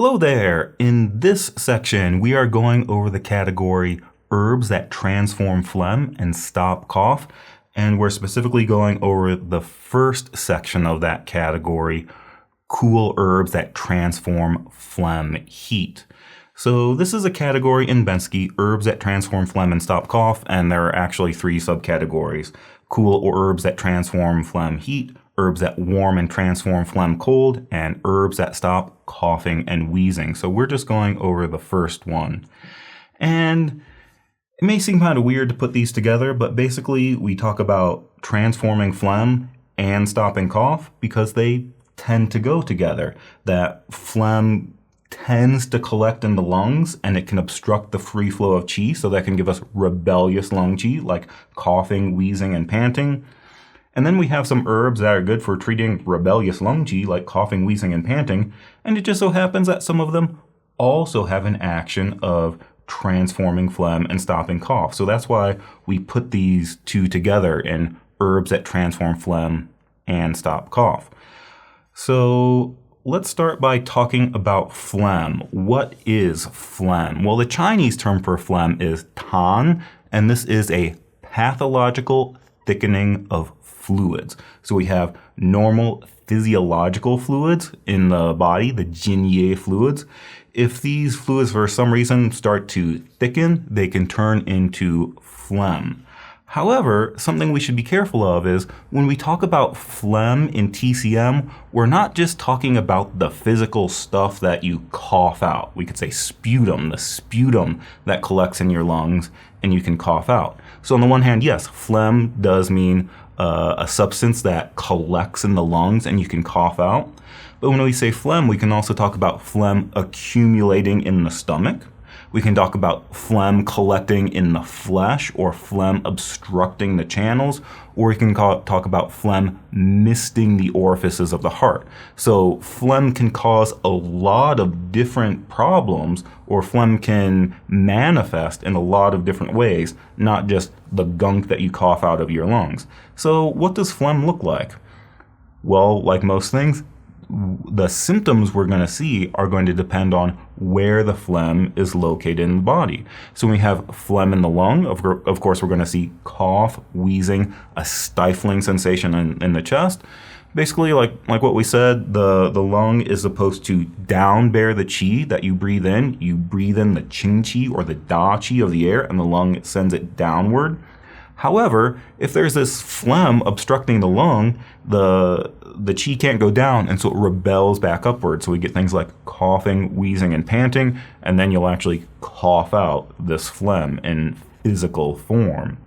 Hello there! In this section, we are going over the category herbs that transform phlegm and stop cough, and we're specifically going over the first section of that category, cool herbs that transform phlegm-heat. So this is a category in Bensky, herbs that transform phlegm and stop cough, and there are actually three subcategories. Cool herbs that transform phlegm-heat, herbs that warm and transform phlegm cold, and herbs that stop coughing and wheezing. So we're just going over the first one. And it may seem kind of weird to put these together, but basically we talk about transforming phlegm and stopping cough because they tend to go together. That phlegm tends to collect in the lungs and it can obstruct the free flow of qi, so that can give us rebellious lung qi like coughing, wheezing, and panting. And then we have some herbs that are good for treating rebellious lung qi like coughing, wheezing, and panting, and it just so happens that some of them also have an action of transforming phlegm and stopping cough. So that's why we put these two together in herbs that transform phlegm and stop cough. So let's start by talking about phlegm. What is phlegm? Well, the Chinese term for phlegm is tan, and this is a pathological thickening of fluids. So we have normal physiological fluids in the body, the Jin-Ye fluids. If these fluids for some reason start to thicken, they can turn into phlegm. However, something we should be careful of is when we talk about phlegm in TCM, we're not just talking about the physical stuff that you cough out. We could say sputum, the sputum that collects in your lungs and you can cough out. So on the one hand, yes, phlegm does mean a substance that collects in the lungs and you can cough out. But when we say phlegm, we can also talk about phlegm accumulating in the stomach. We can talk about phlegm collecting in the flesh or phlegm obstructing the channels, or we can talk about phlegm misting the orifices of the heart. So phlegm can cause a lot of different problems, or phlegm can manifest in a lot of different ways, not just the gunk that you cough out of your lungs. So what does phlegm look like? Well, like most things, the symptoms we're going to see are going to depend on where the phlegm is located in the body. So when we have phlegm in the lung, of course, we're going to see cough, wheezing, a stifling sensation in the chest. Basically, like what we said, the lung is supposed to down bear the qi that you breathe in. You breathe in the qing qi or the da qi of the air, and the lung sends it downward. However, if there's this phlegm obstructing the lung, the qi can't go down, and so it rebels back upward. So we get things like coughing, wheezing, and panting, and then you'll actually cough out this phlegm in physical form.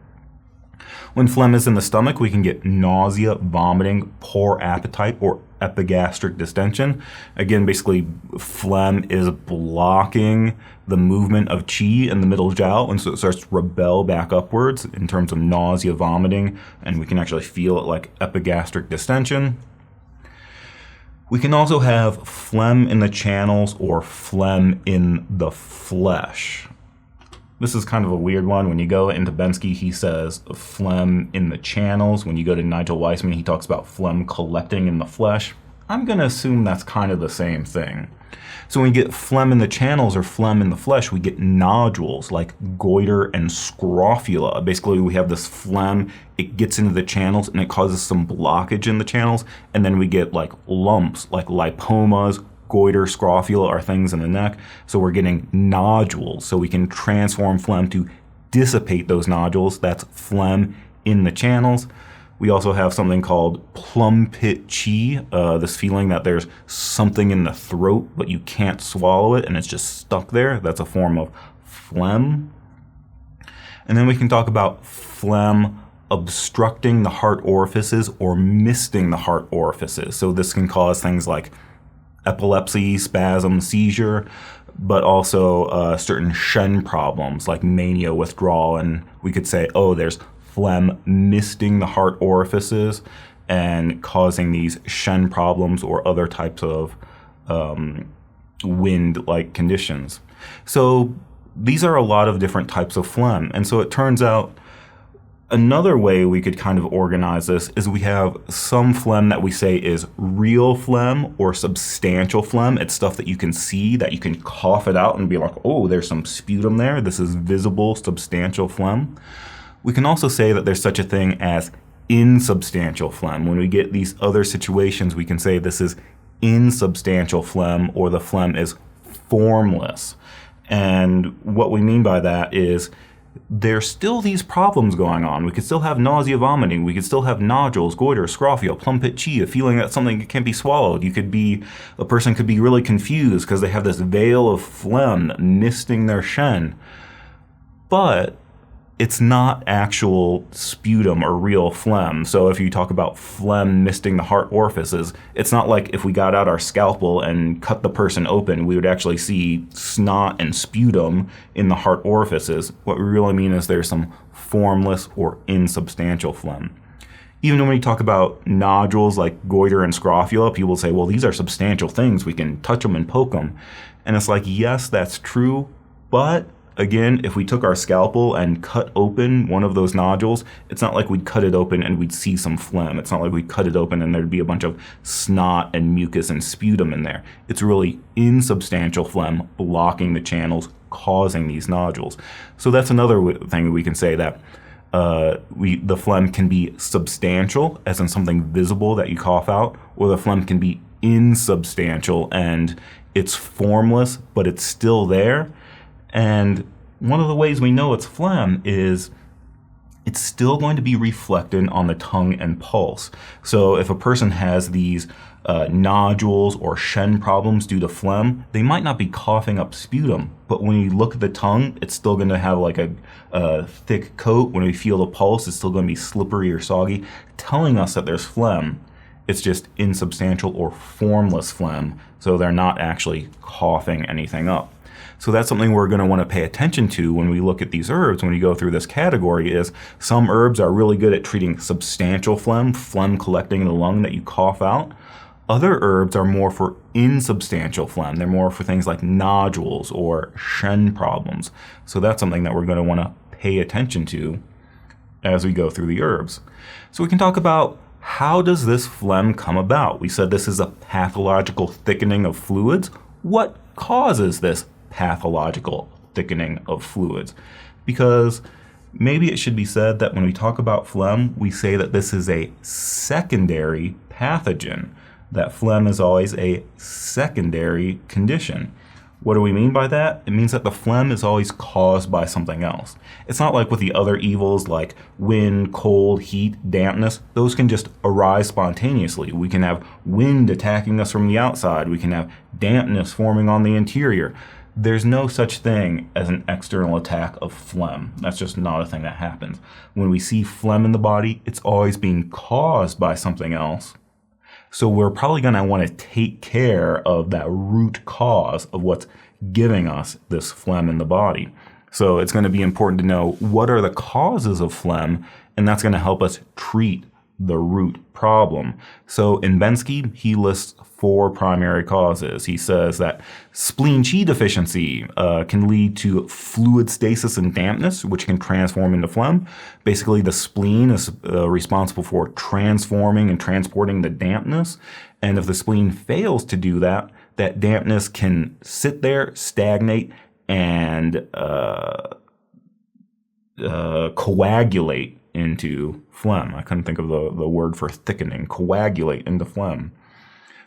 When phlegm is in the stomach, we can get nausea, vomiting, poor appetite, or epigastric distension. Again, basically, phlegm is blocking the movement of qi in the middle jiao, and so it starts to rebel back upwards in terms of nausea, vomiting, and we can actually feel it like epigastric distension. We can also have phlegm in the channels or phlegm in the flesh. This is kind of a weird one. When you go into Bensky, he says phlegm in the channels. When you go to Nigel Weissman, he talks about phlegm collecting in the flesh. I'm going to assume that's kind of the same thing. So when we get phlegm in the channels or phlegm in the flesh, we get nodules like goiter and scrofula. Basically, we have this phlegm, it gets into the channels and it causes some blockage in the channels. And then we get like lumps, like lipomas. Goiter, scrofula are things in the neck. So we're getting nodules. So we can transform phlegm to dissipate those nodules. That's phlegm in the channels. We also have something called plum pit qi, this feeling that there's something in the throat, but you can't swallow it and it's just stuck there. That's a form of phlegm. And then we can talk about phlegm obstructing the heart orifices or misting the heart orifices. So this can cause things like epilepsy, spasm, seizure, but also certain Shen problems like mania, withdrawal, and we could say, oh, there's phlegm misting the heart orifices and causing these Shen problems or other types of wind-like conditions. So these are a lot of different types of phlegm, and so it turns out Another way we could kind of organize this is we have some phlegm that we say is real phlegm or substantial phlegm. It's stuff that you can see, that you can cough it out and be like, oh, there's some sputum there. This is visible substantial phlegm. We can also say that there's such a thing as insubstantial phlegm. When we get these other situations, we can say this is insubstantial phlegm or the phlegm is formless. And what we mean by that is there's still these problems going on. We could still have nausea, vomiting. We could still have nodules, goiter, scrofula, plum pit chi, a feeling that something can't be swallowed. A person could be really confused because they have this veil of phlegm misting their shen. But it's not actual sputum or real phlegm. So if you talk about phlegm misting the heart orifices, it's not like if we got out our scalpel and cut the person open, we would actually see snot and sputum in the heart orifices. What we really mean is there's some formless or insubstantial phlegm. Even when we talk about nodules like goiter and scrofula, people say, well, these are substantial things. We can touch them and poke them. And it's like, yes, that's true, but again, if we took our scalpel and cut open one of those nodules, it's not like we'd cut it open and we'd see some phlegm. It's not like we'd cut it open and there'd be a bunch of snot and mucus and sputum in there. It's really insubstantial phlegm blocking the channels, causing these nodules. So that's another thing we can say, that the phlegm can be substantial, as in something visible that you cough out, or the phlegm can be insubstantial and it's formless, but it's still there. And one of the ways we know it's phlegm is it's still going to be reflected on the tongue and pulse. So if a person has these nodules or shen problems due to phlegm, they might not be coughing up sputum, but when you look at the tongue, it's still going to have like a thick coat. When we feel the pulse, it's still going to be slippery or soggy, telling us that there's phlegm. It's just insubstantial or formless phlegm, so they're not actually coughing anything up. So that's something we're going to want to pay attention to when we look at these herbs, when we go through this category, is some herbs are really good at treating substantial phlegm collecting in the lung that you cough out. Other herbs are more for insubstantial phlegm. They're more for things like nodules or shen problems. So that's something that we're going to want to pay attention to as we go through the herbs. So we can talk about, how does this phlegm come about? We said this is a pathological thickening of fluids. What causes this pathological thickening of fluids? Because maybe it should be said that when we talk about phlegm, we say that this is a secondary pathogen, that phlegm is always a secondary condition. What do we mean by that? It means that the phlegm is always caused by something else. It's not like with the other evils like wind, cold, heat, dampness. Those can just arise spontaneously. We can have wind attacking us from the outside. We can have dampness forming on the interior. There's no such thing as an external attack of phlegm. That's just not a thing that happens. When we see phlegm in the body, it's always being caused by something else. So we're probably going to want to take care of that root cause of what's giving us this phlegm in the body. So it's going to be important to know what are the causes of phlegm, and that's going to help us treat the root problem. So in Bensky, he lists 4 primary causes. He says that spleen qi deficiency can lead to fluid stasis and dampness, which can transform into phlegm. Basically, the spleen is responsible for transforming and transporting the dampness. And if the spleen fails to do that, that dampness can sit there, stagnate, and coagulate into phlegm. I couldn't think of the word for thickening. Coagulate into phlegm.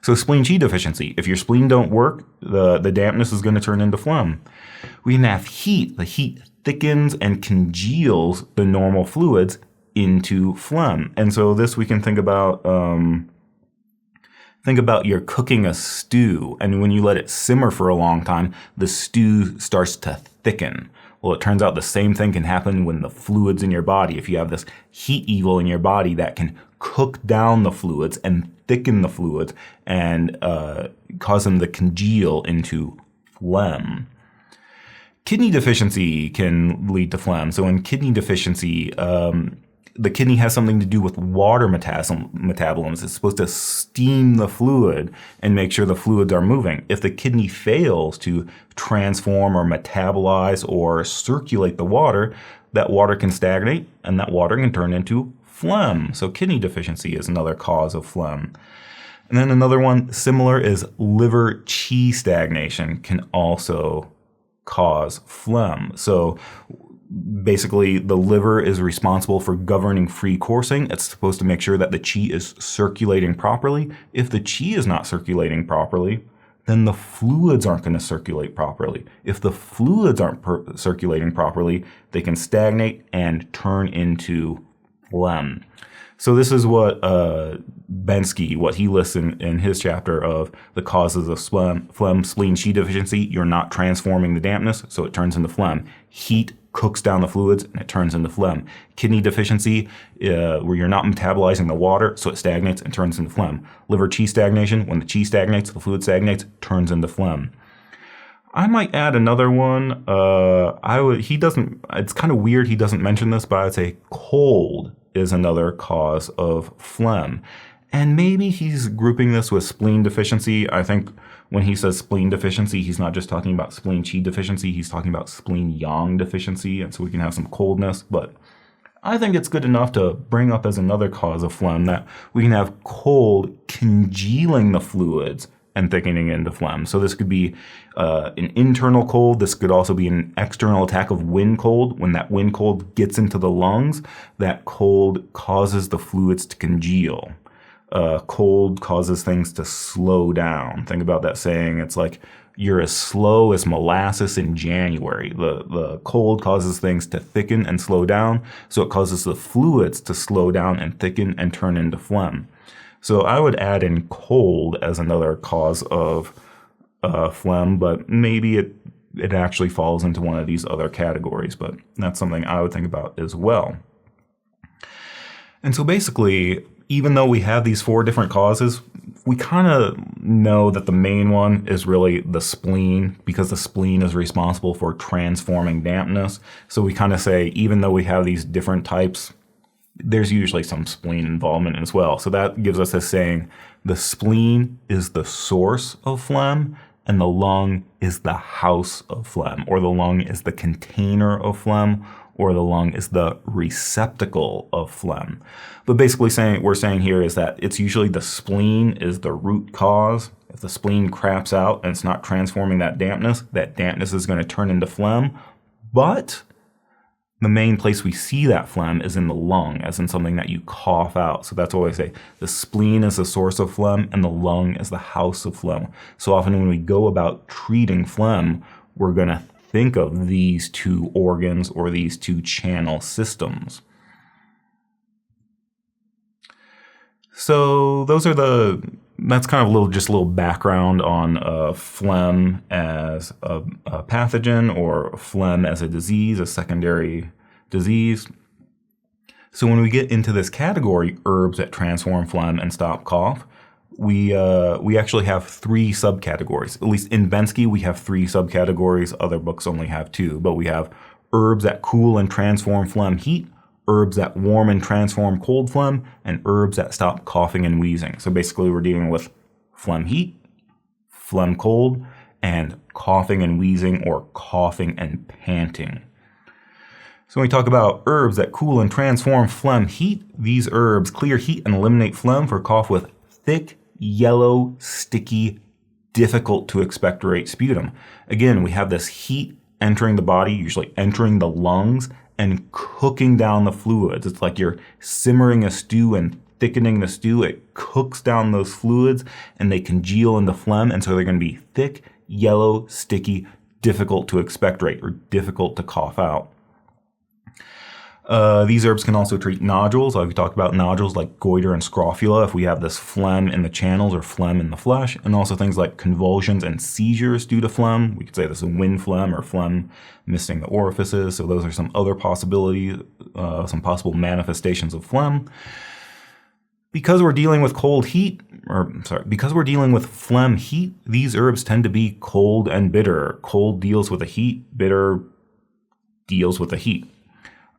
So spleen qi deficiency. If your spleen don't work, the dampness is going to turn into phlegm. We can have heat. The heat thickens and congeals the normal fluids into phlegm. And so this we can think about. Think about you're cooking a stew, and when you let it simmer for a long time, the stew starts to thicken. Well, it turns out the same thing can happen when the fluids in your body. If you have this heat evil in your body that can cook down the fluids and thicken the fluids and cause them to congeal into phlegm. Kidney deficiency can lead to phlegm. So in kidney deficiency, the kidney has something to do with water metabolism. It's supposed to steam the fluid and make sure the fluids are moving. If the kidney fails to transform or metabolize or circulate the water, that water can stagnate, and that water can turn into phlegm. So kidney deficiency is another cause of phlegm. And then another one similar is liver qi stagnation can also cause phlegm. So basically, the liver is responsible for governing free coursing. It's supposed to make sure that the qi is circulating properly. If the qi is not circulating properly, then the fluids aren't going to circulate properly. If the fluids aren't circulating properly, they can stagnate and turn into phlegm. So this is what Bensky, what he lists in his chapter of the causes of phlegm, spleen, qi deficiency. You're not transforming the dampness, so it turns into phlegm. Heat cooks down the fluids, and it turns into phlegm. Kidney deficiency, where you're not metabolizing the water, so it stagnates and turns into phlegm. Liver qi stagnation, when the qi stagnates, the fluid stagnates, turns into phlegm. I might add another one. He doesn't, it's kind of weird he doesn't mention this, but I'd say cold is another cause of phlegm. And maybe he's grouping this with spleen deficiency. I think when he says spleen deficiency, he's not just talking about spleen qi deficiency, he's talking about spleen yang deficiency, and so we can have some coldness. But I think it's good enough to bring up as another cause of phlegm that we can have cold congealing the fluids and thickening into phlegm. So this could be an internal cold. This could also be an external attack of wind cold. When that wind cold gets into the lungs, that cold causes the fluids to congeal. Cold causes things to slow down. Think about that saying. It's like you're as slow as molasses in January. The cold causes things to thicken and slow down, so it causes the fluids to slow down and thicken and turn into phlegm. So I would add in cold as another cause of phlegm, but maybe it actually falls into one of these other categories, but that's something I would think about as well. And so basically, even though we have these 4 different causes, we kind of know that the main one is really the spleen, because the spleen is responsible for transforming dampness. So we kind of say, even though we have these different types, there's usually some spleen involvement as well. So that gives us a saying, the spleen is the source of phlegm, and the lung is the house of phlegm, or the lung is the container of phlegm, or the lung is the receptacle of phlegm. But basically we're saying here is that it's usually the spleen is the root cause. If the spleen craps out and it's not transforming that dampness is going to turn into phlegm. But the main place we see that phlegm is in the lung, as in something that you cough out. So that's why I say the spleen is the source of phlegm and the lung is the house of phlegm. So often when we go about treating phlegm, we're going to think of these 2 organs or these 2 channel systems. So that's kind of just a little background on phlegm as a pathogen, or phlegm as a disease, a secondary disease. So when we get into this category, herbs that transform phlegm and stop cough, we actually have 3 subcategories. At least in Bensky, we have 3 subcategories. Other books only have 2, but we have herbs that cool and transform phlegm-heat, herbs that warm and transform cold phlegm, and herbs that stop coughing and wheezing. So basically we're dealing with phlegm-heat, phlegm-cold, and coughing and wheezing, or coughing and panting. So when we talk about herbs that cool and transform phlegm-heat, these herbs clear heat and eliminate phlegm for cough with thick, yellow, sticky, difficult to expectorate sputum. Again, we have this heat entering the body, usually entering the lungs, and cooking down the fluids. It's like you're simmering a stew and thickening the stew. It cooks down those fluids and they congeal into phlegm, and so they're going to be thick, yellow, sticky, difficult to expectorate, or difficult to cough out. These herbs can also treat nodules. Like we talked about nodules like goiter and scrofula if we have this phlegm in the channels or phlegm in the flesh, and also things like convulsions and seizures due to phlegm. We could say this is wind phlegm or phlegm missing the orifices. So those are some other possibilities, some possible manifestations of phlegm. Because we're dealing with because we're dealing with phlegm-heat, these herbs tend to be cold and bitter. Cold deals with the heat, bitter deals with the heat.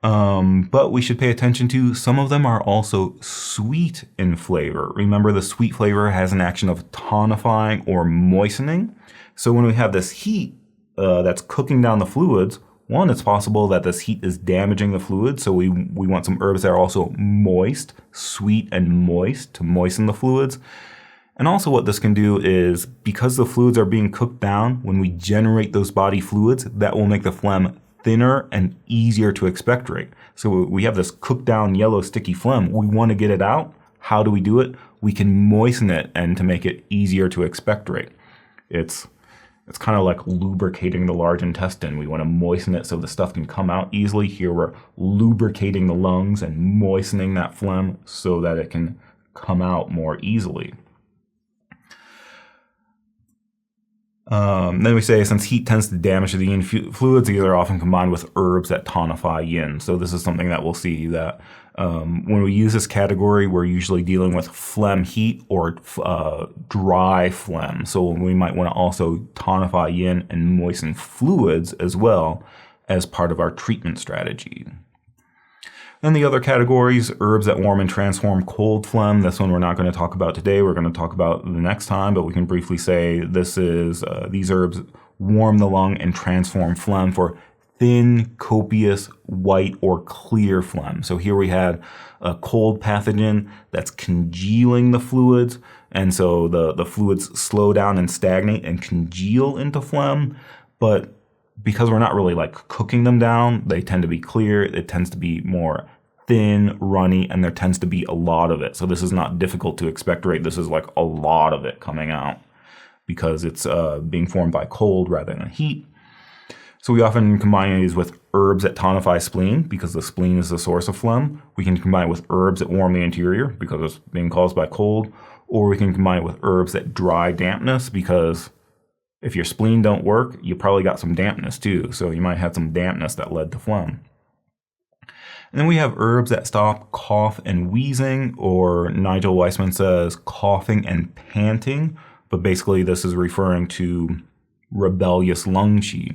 But we should pay attention to some of them are also sweet in flavor. Remember, the sweet flavor has an action of tonifying or moistening. So when we have this heat that's cooking down the fluids, One, it's possible that this heat is damaging the fluid, so we want some herbs that are also moist, sweet and moist, to moisten the fluids. And also what this can do is, because the fluids are being cooked down, when we generate those body fluids, that will make the phlegm thinner and easier to expectorate. So we have this cooked down yellow sticky phlegm. We want to get it out. How do we do it? We can moisten it and to make it easier to expectorate. It's kind of like lubricating the large intestine. We want to moisten it so the stuff can come out easily. Here we're lubricating the lungs and moistening that phlegm so that it can come out more easily. Then we say, since heat tends to damage the yin fluids, these are often combined with herbs that tonify yin. So this is something that we'll see that when we use this category, we're usually dealing with phlegm heat or dry phlegm. So we might want to also tonify yin and moisten fluids as well as part of our treatment strategy. Then the other categories, herbs that warm and transform cold phlegm. This one we're not going to talk about today. We're going to talk about the next time, but we can briefly say this is these herbs warm the lung and transform phlegm for thin, copious, white, or clear phlegm. So here we had a cold pathogen that's congealing the fluids, and so the fluids slow down and stagnate and congeal into phlegm, but because we're not really like cooking them down, they tend to be clear. It tends to be more thin, runny, and there tends to be a lot of it. So this is not difficult to expectorate. This is like a lot of it coming out because it's being formed by cold rather than heat. So we often combine these with herbs that tonify spleen because the spleen is the source of phlegm. We can combine it with herbs that warm the interior because it's being caused by cold, or we can combine it with herbs that dry dampness because if your spleen don't work, you probably got some dampness too. So you might have some dampness that led to phlegm. And then we have herbs that stop cough and wheezing, or Nigel Weissman says coughing and panting, but basically this is referring to rebellious lung qi.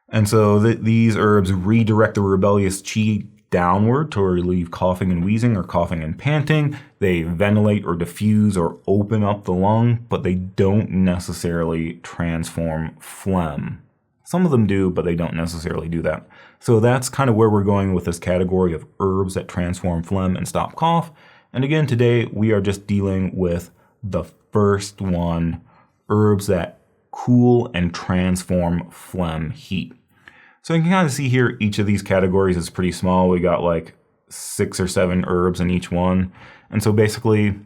And so these herbs redirect the rebellious qi downward to relieve coughing and wheezing or coughing and panting. They ventilate or diffuse or open up the lung, but they don't necessarily transform phlegm. Some of them do, but they don't necessarily do that. So that's kind of where we're going with this category of herbs that transform phlegm and stop cough. And again, today we are just dealing with the first one, herbs that cool and transform phlegm heat. So you can kind of see here, each of these categories is pretty small. We got like 6 or 7 herbs in each one. And so basically,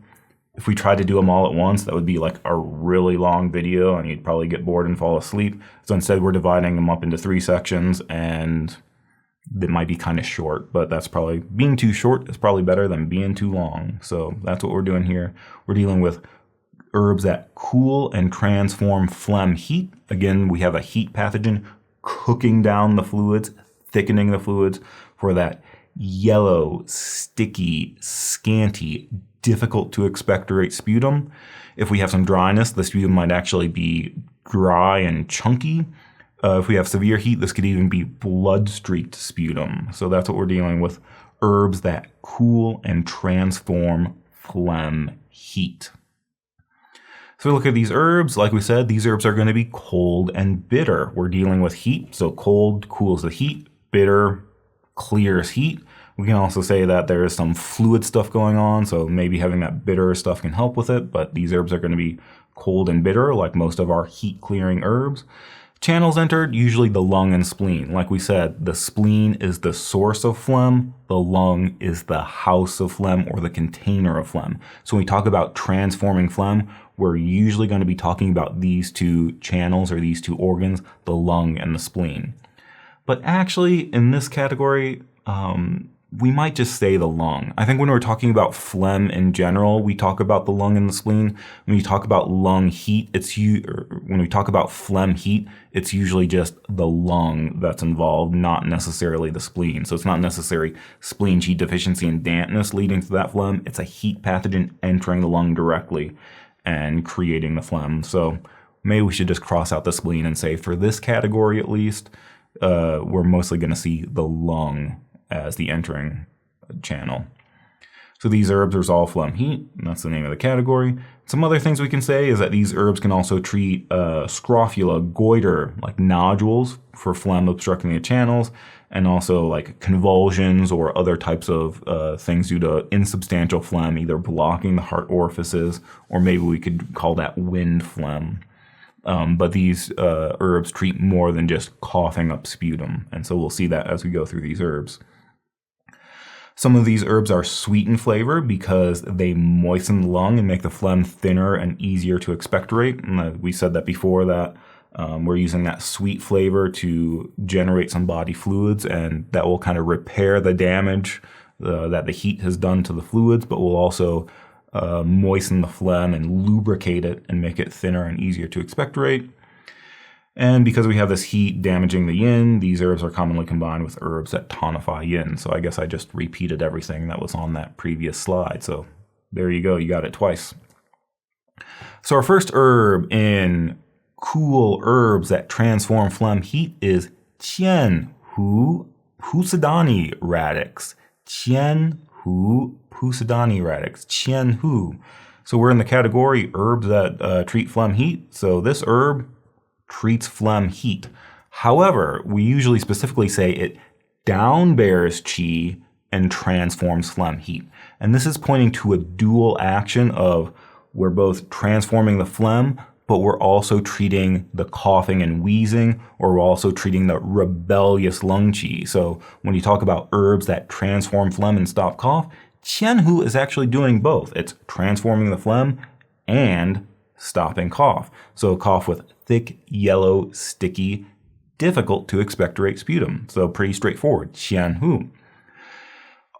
if we tried to do them all at once, that would be like a really long video and you'd probably get bored and fall asleep. So instead we're dividing them up into 3 sections, and it might be kind of short, but that's probably, being too short is probably better than being too long. So that's what we're doing here. We're dealing with herbs that cool and transform phlegm heat. Again, we have a heat pathogen cooking down the fluids, thickening the fluids for that yellow, sticky, scanty, difficult to expectorate sputum. If we have some dryness, the sputum might actually be dry and chunky. If we have severe heat, this could even be blood-streaked sputum. So that's what we're dealing with, herbs that cool and transform phlegm heat. So we look at these herbs. Like we said, these herbs are going to be cold and bitter. We're dealing with heat, so cold cools the heat, bitter clears heat. We can also say that there is some fluid stuff going on, so maybe having that bitter stuff can help with it, but these herbs are going to be cold and bitter like most of our heat-clearing herbs. Channels entered, usually the lung and spleen. Like we said, the spleen is the source of phlegm, the lung is the house of phlegm or the container of phlegm. So when we talk about transforming phlegm, we're usually going to be talking about these 2 channels or these 2 organs, the lung and the spleen. But actually, in this category, we might just say the lung. I think when we're talking about phlegm in general, we talk about the lung and the spleen. When we talk about lung heat, when we talk about phlegm heat, it's usually just the lung that's involved, not necessarily the spleen. So it's not necessarily spleen qi deficiency and dampness leading to that phlegm. It's a heat pathogen entering the lung directly and creating the phlegm. So maybe we should just cross out the spleen and say, for this category at least, we're mostly going to see the lung as the entering channel. So these herbs are Zao Phlegm-Heat, and that's the name of the category. Some other things we can say is that these herbs can also treat scrofula, goiter, like nodules for phlegm obstructing the channels, and also like convulsions or other types of things due to insubstantial phlegm, either blocking the heart orifices, or maybe we could call that wind phlegm. But these herbs treat more than just coughing up sputum, and so we'll see that as we go through these herbs. Some of these herbs are sweet in flavor because they moisten the lung and make the phlegm thinner and easier to expectorate. And we said that before, that we're using that sweet flavor to generate some body fluids, and that will kind of repair the damage that the heat has done to the fluids, but will also moisten the phlegm and lubricate it and make it thinner and easier to expectorate. And because we have this heat damaging the yin, these herbs are commonly combined with herbs that tonify yin. So I guess I just repeated everything that was on that previous slide. So there you go, you got it twice. So our first herb in cool herbs that transform phlegm heat is Qian Hu Pusidani radix. Qian Hu Pusidani radix. Qian Hu. So we're in the category herbs that treat phlegm heat. So this herb treats phlegm heat. However, we usually specifically say it downbears qi and transforms phlegm heat. And this is pointing to a dual action of we're both transforming the phlegm, but we're also treating the coughing and wheezing, or we're also treating the rebellious lung qi. So when you talk about herbs that transform phlegm and stop cough, Qian Hu is actually doing both. It's transforming the phlegm and stopping cough. So cough with thick, yellow, sticky, difficult to expectorate sputum. So pretty straightforward, Qian Hu.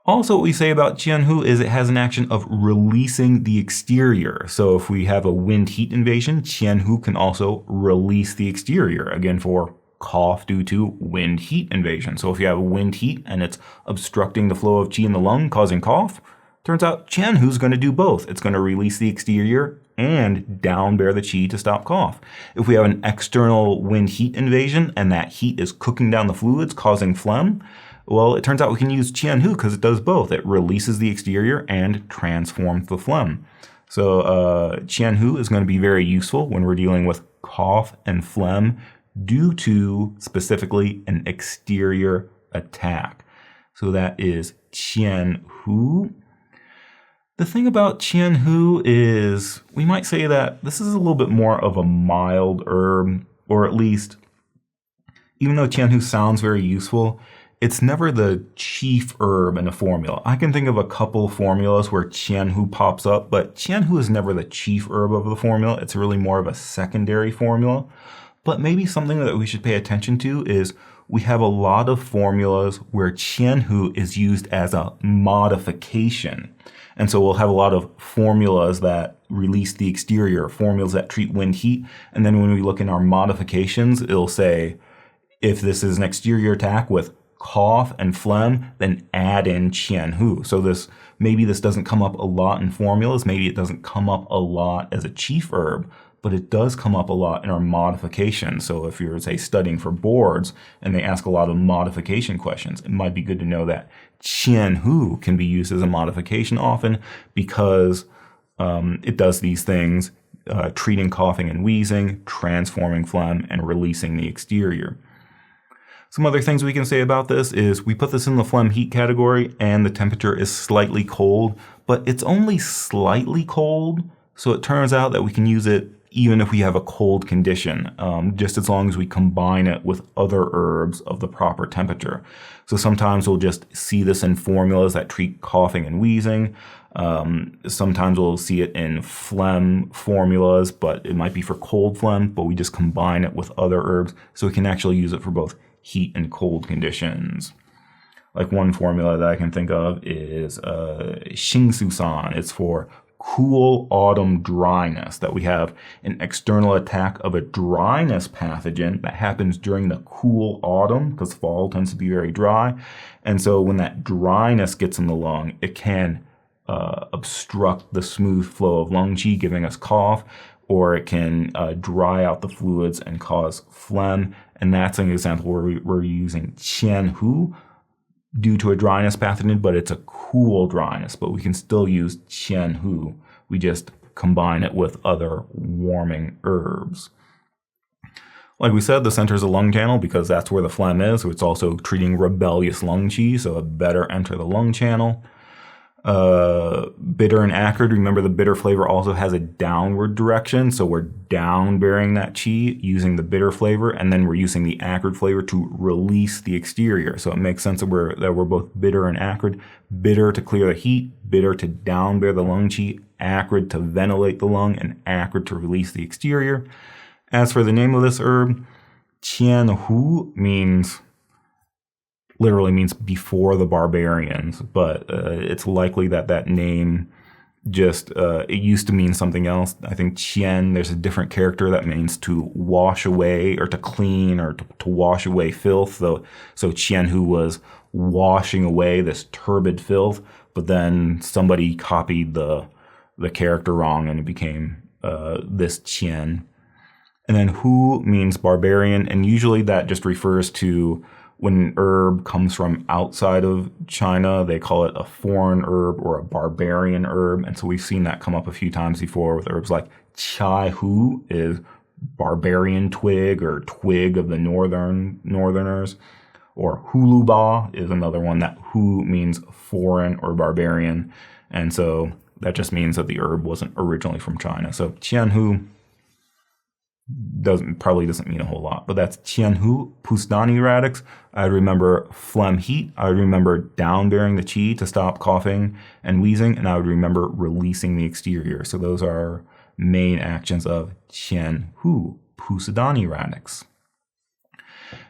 Also, what we say about Qian Hu is it has an action of releasing the exterior. So if we have a wind heat invasion, Qian Hu can also release the exterior, again for cough due to wind heat invasion. So if you have wind heat and it's obstructing the flow of qi in the lung, causing cough, turns out Qian Hu is going to do both. It's going to release the exterior and downbear the qi to stop cough. If we have an external wind heat invasion and that heat is cooking down the fluids, causing phlegm, well, it turns out we can use Qian Hu because it does both. It releases the exterior and transforms the phlegm. So Qian Hu is going to be very useful when we're dealing with cough and phlegm due to specifically an exterior attack. So that is Qian Hu. The thing about Qian Hu is we might say that this is a little bit more of a mild herb, or at least, even though Qian Hu sounds very useful, it's never the chief herb in a formula. I can think of a couple formulas where Qian Hu pops up, but Qian Hu is never the chief herb of the formula. It's really more of a secondary formula. But maybe something that we should pay attention to is we have a lot of formulas where Qian Hu is used as a modification. And so we'll have a lot of formulas that release the exterior, formulas that treat wind heat. And then when we look in our modifications, it'll say, if this is an exterior attack with cough and phlegm, then add in Qian Hu. So maybe this doesn't come up a lot in formulas. Maybe it doesn't come up a lot as a chief herb, but it does come up a lot in our modifications. So if you're, say, studying for boards and they ask a lot of modification questions, it might be good to know that Qian Hu can be used as a modification often because it does these things, treating coughing and wheezing, transforming phlegm, and releasing the exterior. Some other things we can say about this is we put this in the phlegm heat category and the temperature is slightly cold, but it's only slightly cold. So it turns out that we can use it even if we have a cold condition, just as long as we combine it with other herbs of the proper temperature. So sometimes we'll just see this in formulas that treat coughing and wheezing. Sometimes we'll see it in phlegm formulas, but it might be for cold phlegm, but we just combine it with other herbs. So we can actually use it for both heat and cold conditions. Like one formula that I can think of is Xingsusan. It's for cool autumn dryness, that we have an external attack of a dryness pathogen that happens during the cool autumn because fall tends to be very dry. And so when that dryness gets in the lung, it can obstruct the smooth flow of lung qi, giving us cough, or it can dry out the fluids and cause phlegm. And that's an example where we're using Qian Hu due to a dryness pathogen, but it's a cool dryness. But we can still use Qian Hu. We just combine it with other warming herbs. Like we said, the center is a lung channel because that's where the phlegm is. So it's also treating rebellious lung qi, so it better enter the lung channel. Bitter and acrid. Remember, the bitter flavor also has a downward direction, so we're down bearing that qi using the bitter flavor, and then we're using the acrid flavor to release the exterior. So it makes sense that we're both bitter and acrid. Bitter to clear the heat, bitter to down bear the lung qi, acrid to ventilate the lung, and acrid to release the exterior. As for the name of this herb, Qian Hu literally means before the barbarians, but it's likely that name just, it used to mean something else. I think Qian, there's a different character that means to wash away or to clean or to wash away filth. So Qian Hu was washing away this turbid filth, but then somebody copied the character wrong and it became this Qian. And then Hu means barbarian, and usually that just refers to when an herb comes from outside of China, they call it a foreign herb or a barbarian herb. And so we've seen that come up a few times before with herbs like Chai Hu is barbarian twig or twig of the northerners, or Hulu Ba is another one that Hu means foreign or barbarian. And so that just means that the herb wasn't originally from China. So Qian Hu probably doesn't mean a whole lot, but that's Qian Hu. Pusdani radix, I remember Phlegm-Heat. I would remember down bearing the qi to stop coughing and wheezing, and I would remember releasing the exterior. So those are main actions of Qian Hu, Pusdani radix.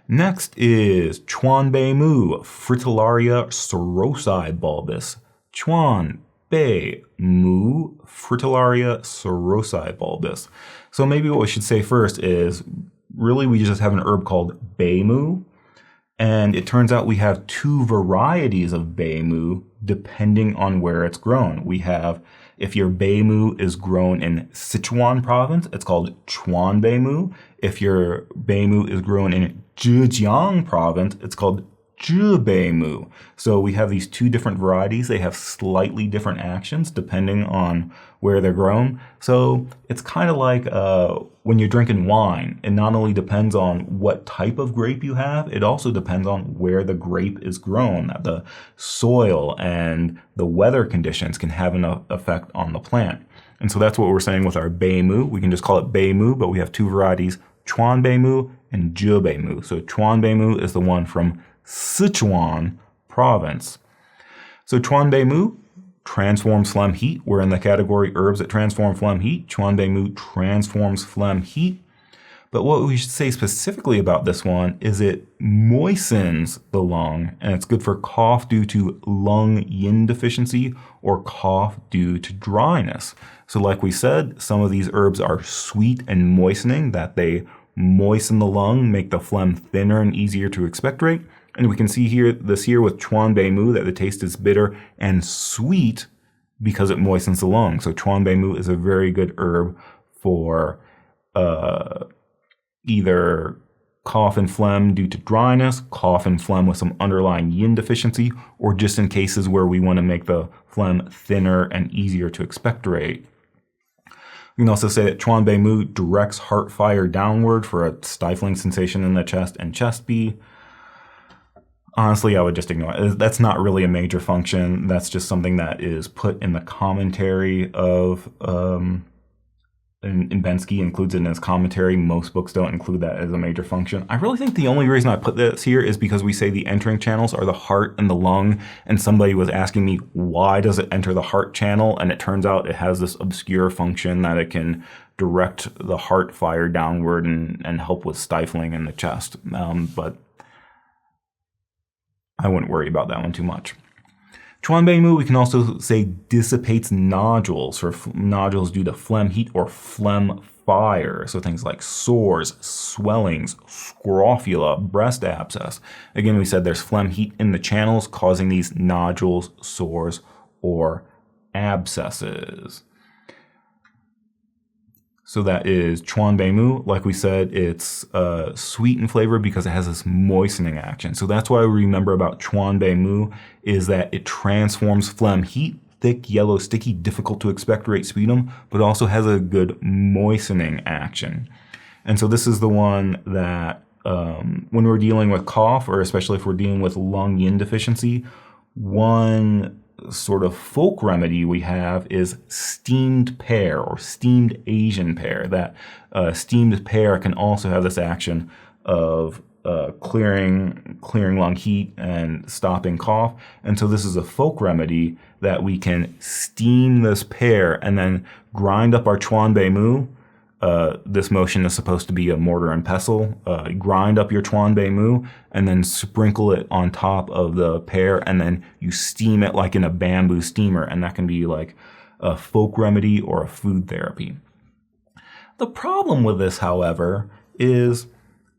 Next is Chuan Bei Mu, Fritillaria cerosi bulbus. Chuan Bei Mu, Fritillaria cerosi bulbus. So maybe what we should say first is, really we just have an herb called Bei Mu, and it turns out we have two varieties of Bei Mu depending on where it's grown. We have, if your Bei Mu is grown in Sichuan province, it's called Chuan Bei Mu. If your Bei Mu is grown in Zhejiang province, it's called Zhe Bei Mu. So we have these two different varieties. They have slightly different actions depending on where they're grown. So it's kind of like when you're drinking wine. It not only depends on what type of grape you have, it also depends on where the grape is grown. The soil and the weather conditions can have an effect on the plant. And so that's what we're saying with our Bei Mu. We can just call it Bei Mu, but we have two varieties, Chuan Bei Mu and Zhe Bei Mu. So Chuan Bei Mu is the one from Sichuan province. So Chuan Bei Mu transforms phlegm heat. We're in the category herbs that transform phlegm heat. Chuan Bei Mu transforms phlegm heat. But what we should say specifically about this one is it moistens the lung, and it's good for cough due to lung yin deficiency or cough due to dryness. So like we said, some of these herbs are sweet and moistening, that they moisten the lung, make the phlegm thinner and easier to expectorate. And we can see here with Chuan Bei Mu that the taste is bitter and sweet because it moistens the lung. So Chuan Bei Mu is a very good herb for either cough and phlegm due to dryness, cough and phlegm with some underlying yin deficiency, or just in cases where we want to make the phlegm thinner and easier to expectorate. We can also say that Chuan Bei Mu directs heart fire downward for a stifling sensation in the chest and chest bee. Honestly, I would just ignore it. That's not really a major function. That's just something that is put in the commentary of, and Bensky includes it in his commentary. Most books don't include that as a major function. I really think the only reason I put this here is because we say the entering channels are the heart and the lung, and somebody was asking me, why does it enter the heart channel? And it turns out it has this obscure function that it can direct the heart fire downward and help with stifling in the chest. But I wouldn't worry about that one too much. Chuan Bei Mu, we can also say dissipates nodules, or nodules due to phlegm heat or phlegm fire. So things like sores, swellings, scrofula, breast abscess. Again, we said there's phlegm heat in the channels causing these nodules, sores, or abscesses. So that is Chuan Bei Mu. Like we said, it's sweet in flavor because it has this moistening action. So that's why we remember about Chuan Bei Mu is that it transforms phlegm heat, thick, yellow, sticky, difficult to expectorate sputum, but also has a good moistening action. And so this is the one that when we're dealing with cough, or especially if we're dealing with lung yin deficiency, one sort of folk remedy we have is steamed pear or steamed Asian pear. That steamed pear can also have this action of clearing lung heat and stopping cough. And so this is a folk remedy that we can steam this pear and then grind up our Chuan Bei Mu. This motion is supposed to be a mortar and pestle. Grind up your Chuan Bei Mu and then sprinkle it on top of the pear, and then you steam it like in a bamboo steamer, and that can be like a folk remedy or a food therapy. The problem with this, however, is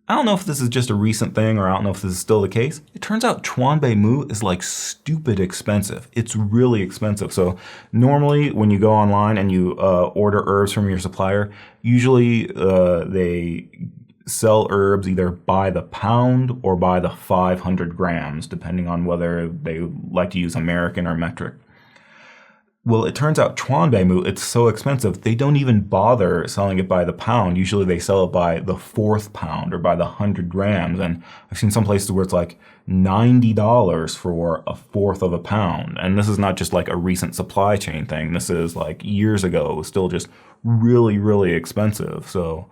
I don't know if this is just a recent thing or I don't know if this is still the case. It turns out Chuan Bei Mu is like stupid expensive. It's really expensive. So normally when you go online and you order herbs from your supplier, usually they sell herbs either by the pound or by the 500 grams, depending on whether they like to use American or metric. Well, it turns out Chuan Bei Mu, it's so expensive, they don't even bother selling it by the pound. Usually they sell it by the 4th pound or by the 100 grams. And I've seen some places where it's like $90 for a 1/4 of a pound. And this is not just like a recent supply chain thing. This is like years ago. It was still just really, really expensive. So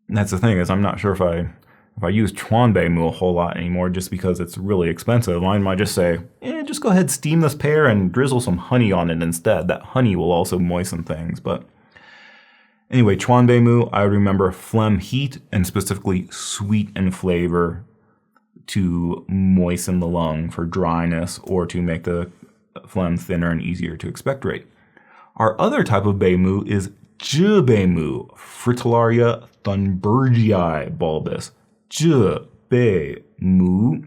that's the thing, is I'm not sure if I use Chuan Bei Mu a whole lot anymore just because it's really expensive. I might just say, just go ahead, steam this pear and drizzle some honey on it instead. That honey will also moisten things. But anyway, Chuan Bei Mu, I would remember Phlegm-Heat, and specifically sweet in flavor to moisten the lung for dryness or to make the phlegm thinner and easier to expectorate. Our other type of Bei Mu is Zhe Bei Mu, Fritillaria thunbergii bulbus. Zhe Bei Mu.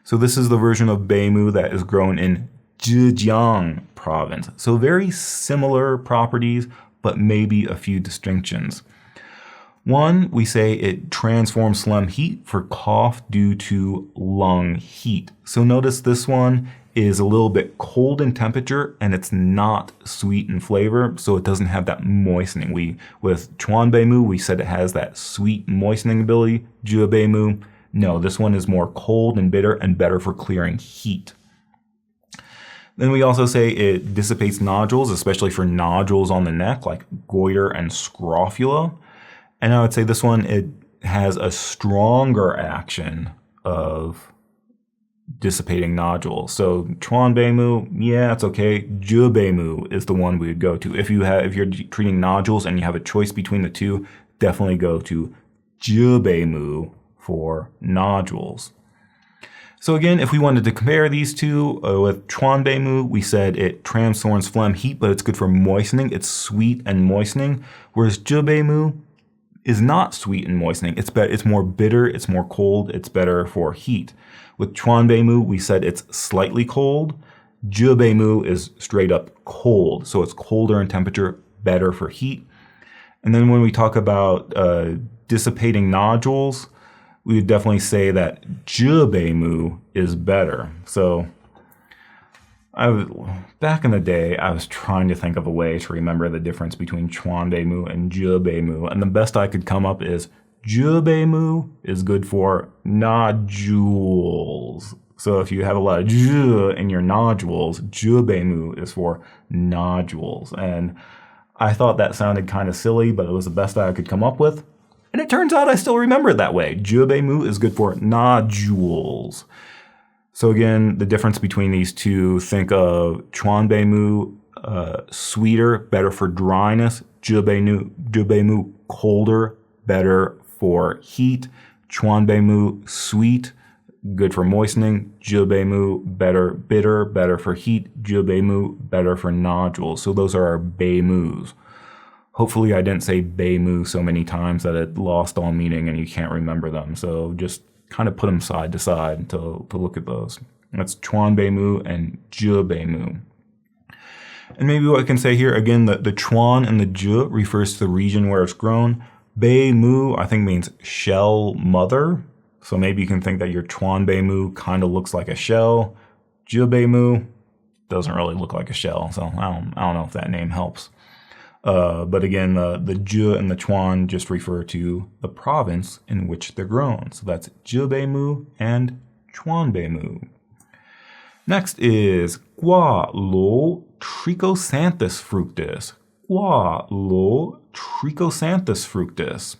So this is the version of Bei Mu that is grown in Zhejiang province. So very similar properties, but maybe a few distinctions. One, we say it transforms phlegm heat for cough due to lung heat. So notice this one is a little bit cold in temperature and it's not sweet in flavor, so it doesn't have that moistening. With Chuan Bei Mu, we said it has that sweet moistening ability. Zhe Bei Mu, no, this one is more cold and bitter and better for clearing heat. Then we also say it dissipates nodules, especially for nodules on the neck like goiter and scrofula. And I would say this one, it has a stronger action of dissipating nodules. So Chuan Bei Mu, yeah, it's okay. Zhe Bei Mu is the one we would go to. If you're treating nodules and you have a choice between the two, definitely go to Zhe Bei Mu for nodules. So again, if we wanted to compare these two, with Chuan Bei Mu, we said it transforms phlegm heat, but it's good for moistening. It's sweet and moistening. Whereas Zhe Bei Mu is not sweet and moistening. It's more bitter, it's more cold, it's better for heat. With Chuan Bei Mu, we said it's slightly cold. Zhe Bei Mu is straight up cold, so it's colder in temperature, better for heat. And then when we talk about dissipating nodules, we would definitely say that Zhe Bei Mu is better. So back in the day, I was trying to think of a way to remember the difference between Chuan Bei Mu and Zhe Bei Mu, and the best I could come up is Zhe Bei Mu is good for nodules. So if you have a lot of zhe in your nodules, Zhe Bei Mu is for nodules. And I thought that sounded kind of silly, but it was the best I could come up with. And it turns out I still remember it that way. Zhe Bei Mu is good for nodules. So again, the difference between these two, think of Chuan Bei Mu, sweeter, better for dryness. Zhe Bei Mu, colder, better for heat. Chuan Bei Mu, sweet, good for moistening. Zhe Bei Mu, bitter, better for heat. Zhe Bei Mu, better for nodules. So those are our Bei Mus. Hopefully I didn't say Bei Mu so many times that it lost all meaning and you can't remember them. So just kind of put them side to side to look at those. That's Chuan Bei Mu and Zhe Bei Mu. And maybe what I can say here, again, the Chuan and the Zhe refers to the region where it's grown. Bei Mu, I think, means shell mother. So maybe you can think that your Chuan Bei Mu kind of looks like a shell. Zhe Bei Mu doesn't really look like a shell, so I don't know if that name helps. But again, the Zhe and the Chuan just refer to the province in which they're grown. So that's Zhe Bei Mu and Chuan Bei Mu. Next is Gua Lou Trichosanthus fructus. Gua Lou Trichosanthus fructus.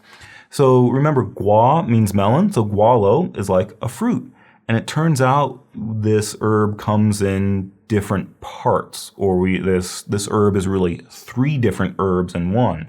So remember, gua means melon, so Gua Lou is like a fruit. And it turns out this herb comes in different parts, or this herb is really 3 different herbs in one.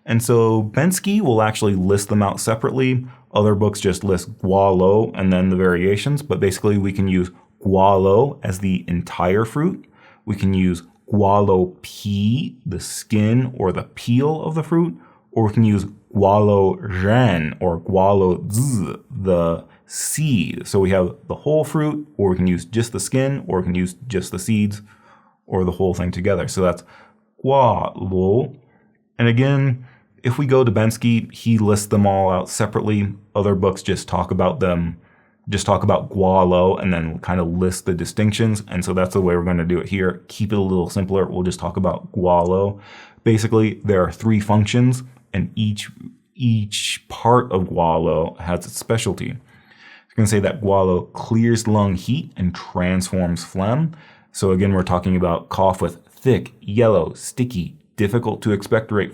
And so Bensky will actually list them out separately. Other books just list Gua Lou and then the variations, but basically we can use Gua Lou as the entire fruit. We can use Gua Lou Pi, the skin or the peel of the fruit, or we can use Gua Lou Ren or Gua Lou Zi, the seed. So we have the whole fruit, or we can use just the skin, or we can use just the seeds, or the whole thing together. So that's Gua Lou. And again, if we go to Bensky, he lists them all out separately. Other books just talk about them, just talk about Gua Lou and then kind of list the distinctions. And so that's the way we're going to do it here. Keep it a little simpler. We'll just talk about Gua Lou. Basically, there are 3 functions, and each part of Gua Lou has its specialty. You can say that Gua Lou clears lung heat and transforms phlegm. So again, we're talking about cough with thick, yellow, sticky, difficult to expectorate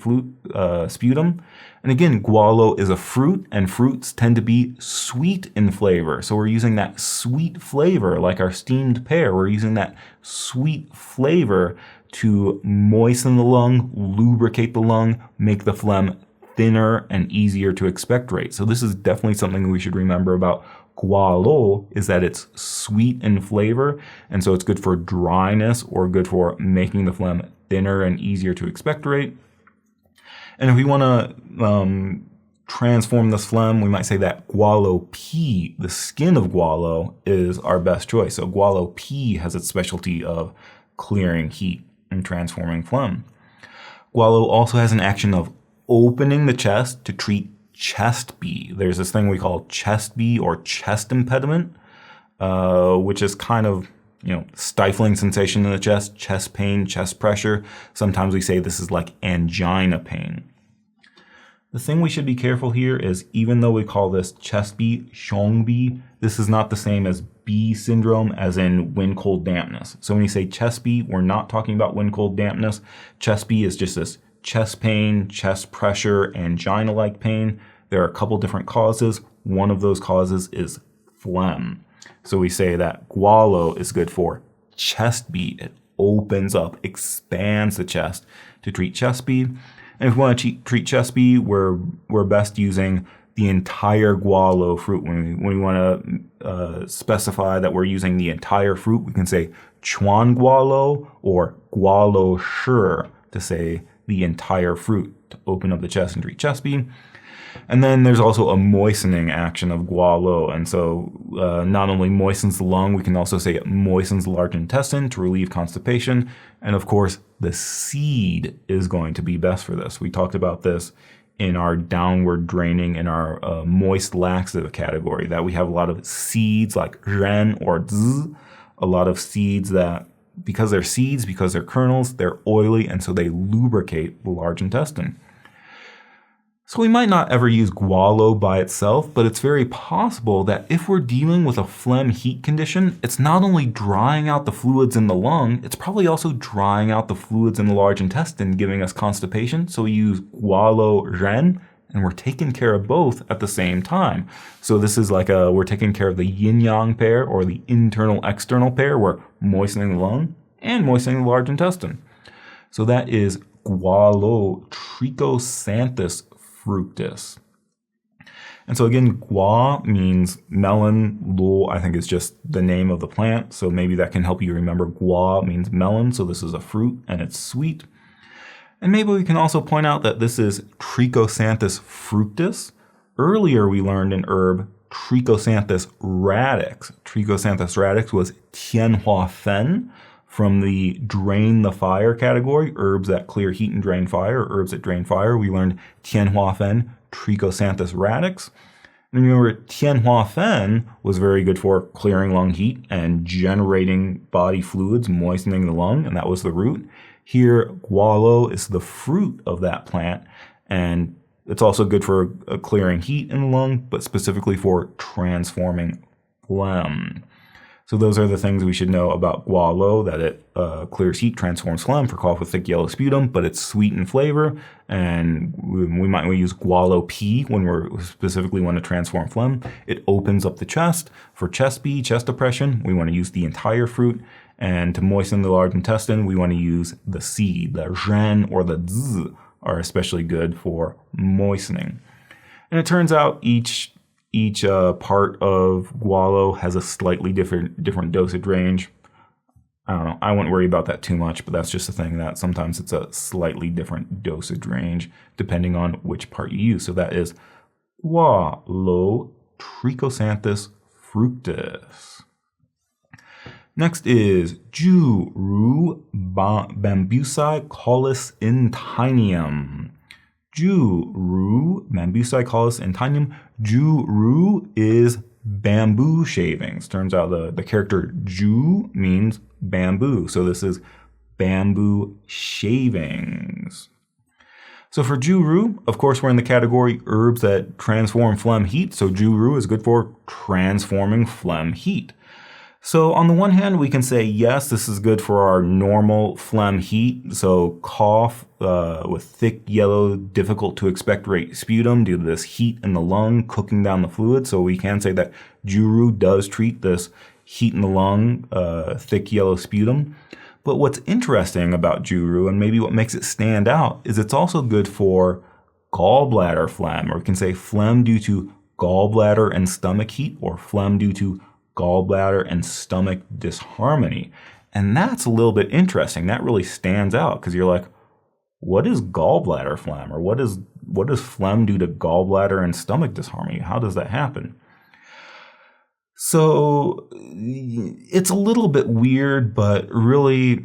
sputum. And again, Gua Lou is a fruit, and fruits tend to be sweet in flavor. So we're using that sweet flavor, like our steamed pear. We're using that sweet flavor to moisten the lung, lubricate the lung, make the phlegm thinner and easier to expectorate. So this is definitely something we should remember about Gua Lou, is that it's sweet in flavor, and so it's good for dryness or good for making the phlegm thinner and easier to expectorate. And if we want to transform this phlegm, we might say that Gua Lou Pi, the skin of Gua Lou, is our best choice. So Gua Lou Pi has its specialty of clearing heat and transforming phlegm. Gua Lou also has an action of opening the chest to treat chest bee. There's this thing we call chest bee or chest impediment, which is kind of, stifling sensation in the chest pain, chest pressure. Sometimes we say this is like angina pain. The thing we should be careful here is, even though we call this chest bee, xiong bee, this is not the same as bee syndrome, as in wind cold dampness. So when you say chest bee, we're not talking about wind cold dampness. Chest bee is just this chest pain, chest pressure, angina-like pain. There are a couple different causes. One of those causes is phlegm. So we say that Gua Lou is good for chest bee. It opens up, expands the chest to treat chest bee. And if we want to treat chest bee, we're best using the entire Gua Lou fruit. When we want to specify that we're using the entire fruit, we can say Chuan Gua Lou or Gua Lou Shi to say the entire fruit to open up the chest and treat chest bee. And then there's also a moistening action of Gua Lou. And so not only moistens the lung, we can also say it moistens the large intestine to relieve constipation. And of course, the seed is going to be best for this. We talked about this in our downward draining and our moist laxative category, that we have a lot of seeds like ren or zi, a lot of seeds that, because they're seeds, because they're kernels, they're oily, and so they lubricate the large intestine. So we might not ever use Gua Lou by itself, but it's very possible that if we're dealing with a phlegm heat condition, it's not only drying out the fluids in the lung, it's probably also drying out the fluids in the large intestine, giving us constipation. So we use Gua Lou Ren, and we're taking care of both at the same time. So this is like we're taking care of the yin-yang pair, or the internal-external pair. We're moistening the lung and moistening the large intestine. So that is Gua Lou Trichosanthus fructus. And so again, Gua means melon. Lou, I think, is just the name of the plant. So maybe that can help you remember Gua means melon. So this is a fruit and it's sweet. And maybe we can also point out that this is Trichosanthus fructus. Earlier we learned in herb Trichosanthus radix. Trichosanthus radix was Tianhua fen From the drain the fire category, herbs that clear heat and drain fire, herbs that drain fire, we learned Tianhuafen, Trichosanthus radix. And remember, Tianhuafen was very good for clearing lung heat and generating body fluids, moistening the lung, and that was the root. Here, Gua Lou is the fruit of that plant, and it's also good for clearing heat in the lung, but specifically for transforming phlegm. So those are the things we should know about Gua Lou, that it clears heat, transforms phlegm for cough with thick yellow sputum, but it's sweet in flavor, and we might use Gua Lou P when we specifically want to transform phlegm. It opens up the chest. For chest B, chest depression, we want to use the entire fruit, and to moisten the large intestine, we want to use the seed. The zhen or the z are especially good for moistening. And it turns out each part of Gua Lou has a slightly different dosage range. I don't know. I wouldn't worry about that too much, but that's just a thing that sometimes it's a slightly different dosage range depending on which part you use. So that is Gua Lou Trichosanthus fructus. Next is Zhu Ru Bambusi Caulis Intinium. Zhu Ru, Bambusi Caulis Intinium. Zhu Ru is bamboo shavings. Turns out the character Zhu means bamboo. So this is bamboo shavings. So for Zhu Ru, of course, we're in the category herbs that transform phlegm heat. So Zhu Ru is good for transforming phlegm heat. So on the one hand, we can say, yes, this is good for our normal phlegm heat. So cough with thick, yellow, difficult to expectorate sputum due to this heat in the lung, cooking down the fluid. So we can say that Zhu Ru does treat this heat in the lung, thick, yellow sputum. But what's interesting about Zhu Ru, and maybe what makes it stand out, is it's also good for gallbladder phlegm, or we can say phlegm due to gallbladder and stomach heat, or phlegm due to gallbladder and stomach disharmony. And that's a little bit interesting. That really stands out because you're like, what is gallbladder phlegm? Or what is phlegm due to gallbladder and stomach disharmony? How does that happen? So it's a little bit weird, but really,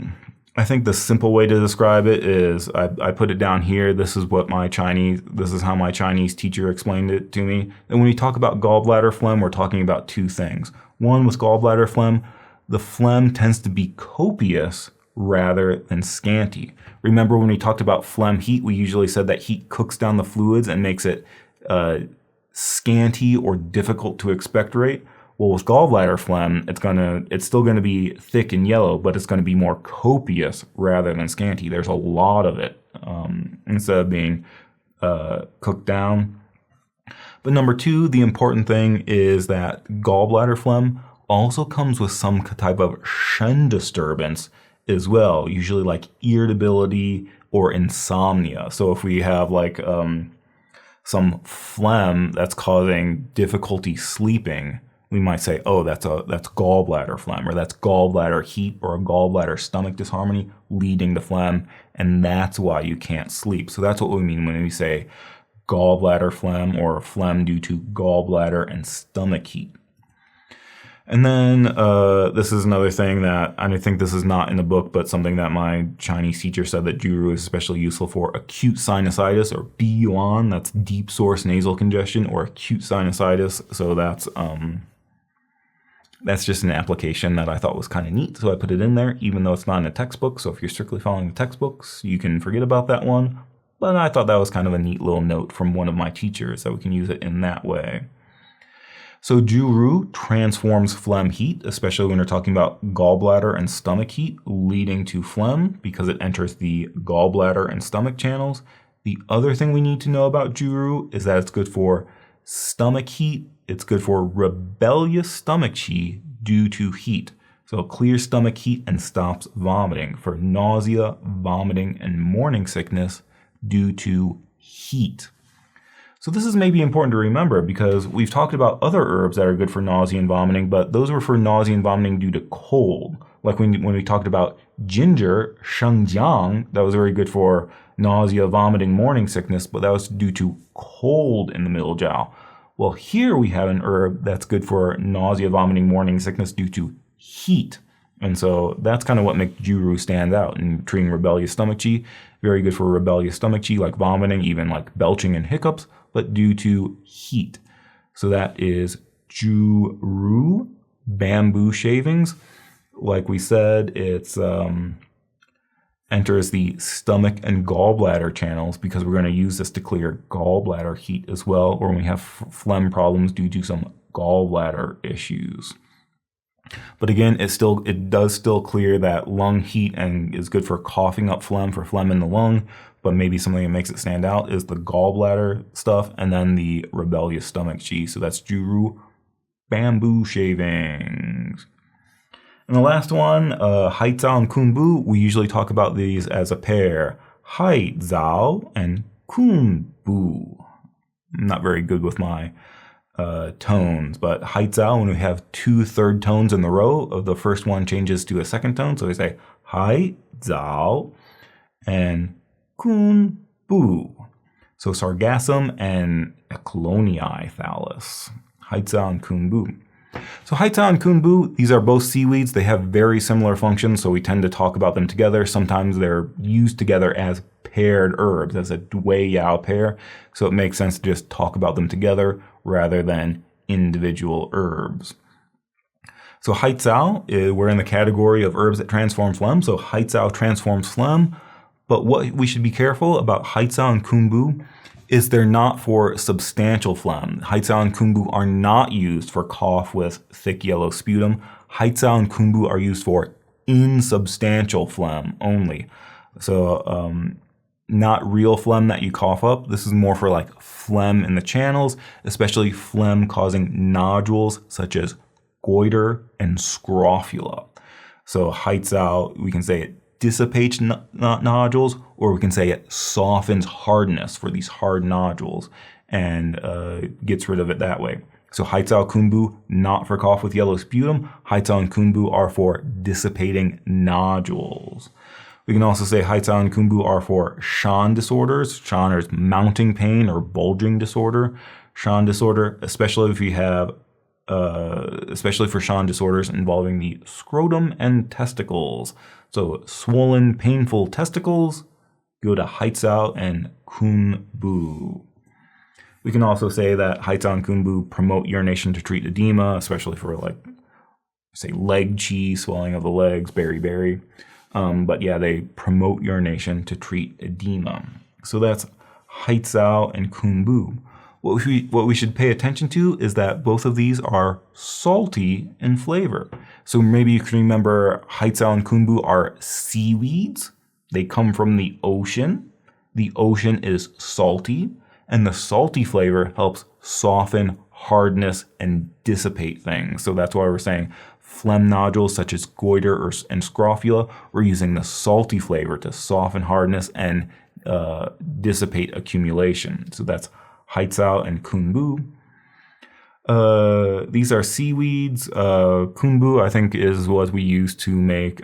I think the simple way to describe it is I put it down here. This is how my Chinese teacher explained it to me. And when we talk about gallbladder phlegm, we're talking about two things. One, with gallbladder phlegm, the phlegm tends to be copious rather than scanty. Remember when we talked about phlegm heat, we usually said that heat cooks down the fluids and makes it scanty or difficult to expectorate. Well, with gallbladder phlegm, it's still gonna be thick and yellow, but it's gonna be more copious rather than scanty. There's a lot of it instead of being cooked down. But number two, the important thing is that gallbladder phlegm also comes with some type of Shen disturbance as well, usually like irritability or insomnia. So if we have like some phlegm that's causing difficulty sleeping, we might say, oh, that's gallbladder phlegm, or that's gallbladder heat or a gallbladder stomach disharmony leading to phlegm, and that's why you can't sleep. So that's what we mean when we say gallbladder phlegm or phlegm due to gallbladder and stomach heat. And then this is another thing that I think this is not in the book, but something that my Chinese teacher said that Zhu Ru is especially useful for acute sinusitis, or Biyuan, that's deep source nasal congestion or acute sinusitis. So that's just an application that I thought was kind of neat. So I put it in there, even though it's not in a textbook. So if you're strictly following the textbooks, you can forget about that one. But I thought that was kind of a neat little note from one of my teachers that we can use it in that way. So Zhu Ru transforms phlegm heat, especially when we're talking about gallbladder and stomach heat leading to phlegm, because it enters the gallbladder and stomach channels. The other thing we need to know about Zhu Ru is that it's good for stomach heat. It's good for rebellious stomach qi due to heat. So it clears stomach heat and stops vomiting, for nausea, vomiting, and morning sickness due to heat. So this is maybe important to remember because we've talked about other herbs that are good for nausea and vomiting, but those were for nausea and vomiting due to cold. Like when we talked about ginger, shengjiang, that was very good for nausea, vomiting, morning sickness, but that was due to cold in the middle jiao. Well, here we have an herb that's good for nausea, vomiting, morning sickness due to heat. And so that's kind of what makes Zhu Ru stand out in treating rebellious stomach qi. Very good for rebellious stomach qi, like vomiting, even like belching and hiccups, but due to heat. So that is Zhu Ru bamboo shavings. Like we said, it's enters the stomach and gallbladder channels because we're going to use this to clear gallbladder heat as well, or when we have phlegm problems due to some gallbladder issues. But again, it does still clear that lung heat and is good for coughing up phlegm, for phlegm in the lung. But maybe something that makes it stand out is the gallbladder stuff and then the rebellious stomach qi. So that's Zhu Ru bamboo shavings. And the last one, Hai Zao and Kun Bu, we usually talk about these as a pair. Hai Zao and Kun Bu. I'm not very good with my tones, but Hai Zao, when we have 2 third tones in the row, the first one changes to a second tone. So we say Hai Zao and Kun Bu. So sargassum and eclonii thallus. Hai Zao and Kun Bu. So Hai Zao and Kun Bu, these are both seaweeds. They have very similar functions, so we tend to talk about them together. Sometimes they're used together as paired herbs, as a Dui Yao pair. So it makes sense to just talk about them together rather than individual herbs. So Hai Zao, we're in the category of herbs that transform phlegm. So Hai Zao transforms phlegm. But what we should be careful about Hai Zao and Kun Bu is they're not for substantial phlegm. Hai Zao and Kun Bu are not used for cough with thick yellow sputum. Hai Zao and Kun Bu are used for insubstantial phlegm only. So not real phlegm that you cough up. This is more for like phlegm in the channels, especially phlegm causing nodules such as goiter and scrofula. So Hai Zao, we can say it dissipates nodules, or we can say it softens hardness for these hard nodules and gets rid of it that way. So Hai Zao Kun Bu, not for cough with yellow sputum. Hai Zao and Kun Bu are for dissipating nodules. We can also say Hai Zao and Kun Bu are for Shan disorders. Shan is mounting pain or bulging disorder. Shan disorder, especially if you have especially for Shan disorders involving the scrotum and testicles. So swollen, painful testicles, go to Hai Zao and Kun Bu. We can also say that Hai Zao and Kun Bu promote urination to treat edema, especially for like, say, leg qi, swelling of the legs, beriberi. But yeah, they promote urination to treat edema. So that's Hai Zao and Kun Bu. What we should pay attention to is that both of these are salty in flavor. So maybe you can remember Hai Zao and Kun Bu are seaweeds. They come from the ocean. The ocean is salty, and the salty flavor helps soften hardness and dissipate things. So that's why we're saying phlegm nodules such as goiter and scrofula, we're using the salty flavor to soften hardness and dissipate accumulation. So that's Hai Zao and Kun Bu. These are seaweeds. Kun Bu, I think, is what we use to make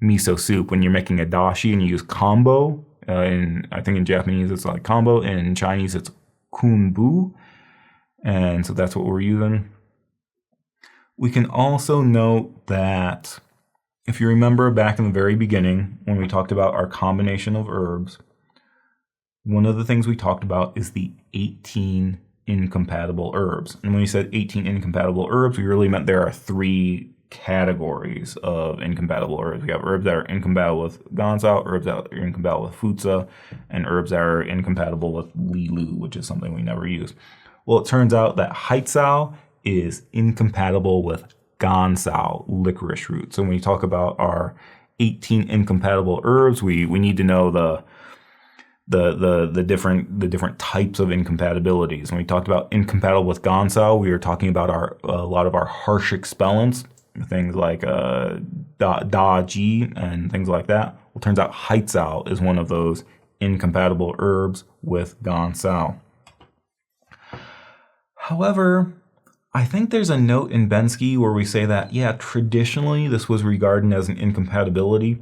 miso soup. When you're making a dashi and you use kambo, I think in Japanese it's like kambo, and in Chinese it's kun bu. And so that's what we're using. We can also note that if you remember back in the very beginning when we talked about our combination of herbs, one of the things we talked about is the 18 incompatible herbs. And when we said 18 incompatible herbs, we really meant there are 3 categories of incompatible herbs. We have herbs that are incompatible with Gansao, herbs that are incompatible with Futsa, and herbs that are incompatible with Li Lu, which is something we never use. Well, it turns out that Hai Zao is incompatible with Gansao, licorice root. So when we talk about our 18 incompatible herbs, we need to know the different types of incompatibilities. When we talked about incompatible with Gansao, we were talking about a lot of our harsh expellents, things like Da Ji and things like that. Well, it turns out Hai Zao is one of those incompatible herbs with Gansao. However, I think there's a note in Bensky where we say that, yeah, traditionally this was regarded as an incompatibility.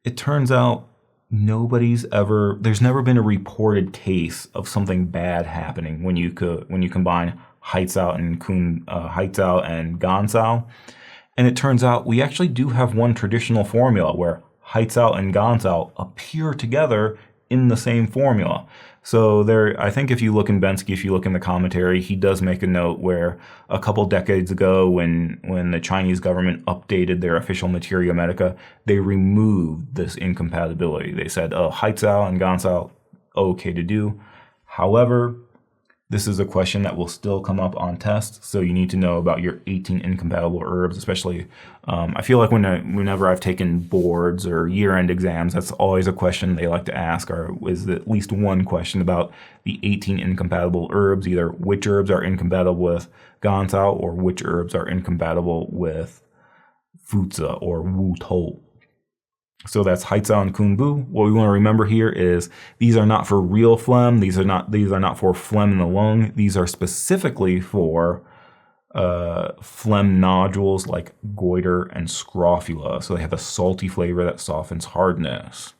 It turns out there's never been a reported case of something bad happening when you combine Hai Zao and Gansao. And it turns out we actually do have one traditional formula where Zao and Zao appear together in the same formula. So there, I think if you look in Bensky, if you look in the commentary, he does make a note where a couple decades ago when the Chinese government updated their official Materia Medica, they removed this incompatibility. They said, oh, Zao and Zao, okay to do. However, this is a question that will still come up on tests, so you need to know about your 18 incompatible herbs, especially, I feel like whenever I've taken boards or year-end exams, that's always a question they like to ask, or is at least one question about the 18 incompatible herbs, either which herbs are incompatible with Gancao or which herbs are incompatible with Fuzi or Wu Tou. So that's Zao and Kun Bu. What we want to remember here is these are not for real phlegm. These are not for phlegm in the lung. These are specifically for phlegm nodules like goiter and scrofula. So they have a salty flavor that softens hardness.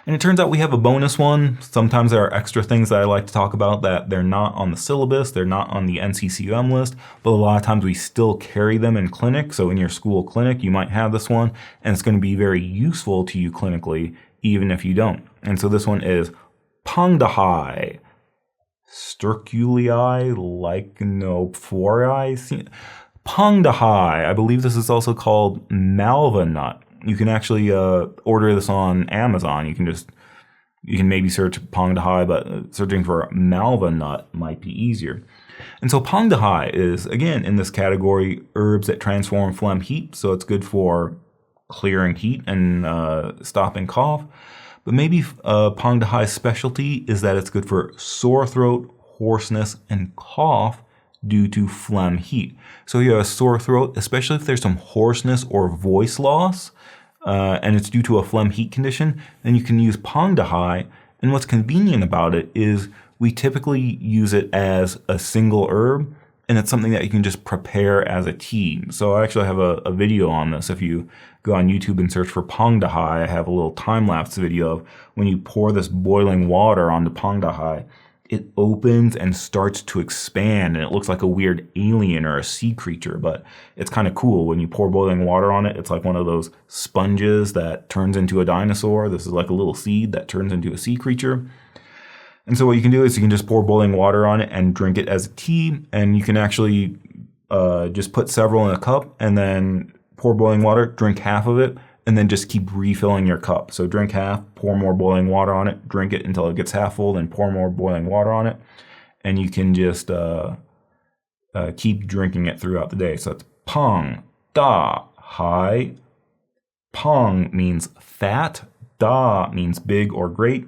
And it turns out we have a bonus one. Sometimes there are extra things that I like to talk about that they're not on the syllabus, they're not on the NCCAOM list, but a lot of times we still carry them in clinic. So in your school clinic, you might have this one, and it's going to be very useful to you clinically, even if you don't. And so this one is Pangdahai, Sterculii lycanophori. Pangdahai, I believe this is also called malva nut. You can actually order this on Amazon. You can maybe search Pangdahai, but searching for malva nut might be easier. And so Pangdahai is, again, in this category, herbs that transform phlegm heat. So it's good for clearing heat and stopping cough. But maybe Pangdahai's specialty is that it's good for sore throat, hoarseness, and cough due to phlegm heat. So you have a sore throat, especially if there's some hoarseness or voice loss, and it's due to a phlegm heat condition, then you can use Pangdahai. And what's convenient about it is we typically use it as a single herb, and it's something that you can just prepare as a tea. So I actually have a video on this. If you go on YouTube and search for Pangdahai, I have a little time-lapse video of when you pour this boiling water onto Pangdahai, it opens and starts to expand, and it looks like a weird alien or a sea creature, but it's kind of cool. When you pour boiling water on it, it's like one of those sponges that turns into a dinosaur. This is like a little seed that turns into a sea creature. And so what you can do is you can just pour boiling water on it and drink it as a tea, and you can actually just put several in a cup and then pour boiling water, drink half of it, and then just keep refilling your cup. So drink half, pour more boiling water on it, drink it until it gets half full, then pour more boiling water on it. And you can just keep drinking it throughout the day. So it's Pang, Da, Hai. Pang means fat, Da means big or great,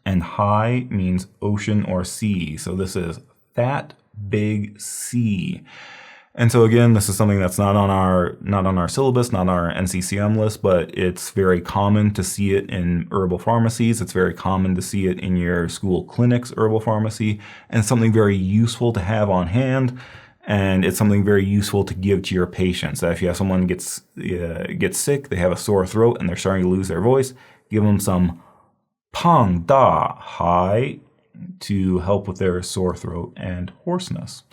and Hai means ocean or sea. So this is fat, big, sea. And so again, this is something that's not on our syllabus, not on our NCCAOM list, but it's very common to see it in herbal pharmacies. It's very common to see it in your school clinic's herbal pharmacy, and it's something very useful to have on hand. And it's something very useful to give to your patients. That if you have someone gets sick, they have a sore throat, and they're starting to lose their voice, give them some Pang Da Hai to help with their sore throat and hoarseness.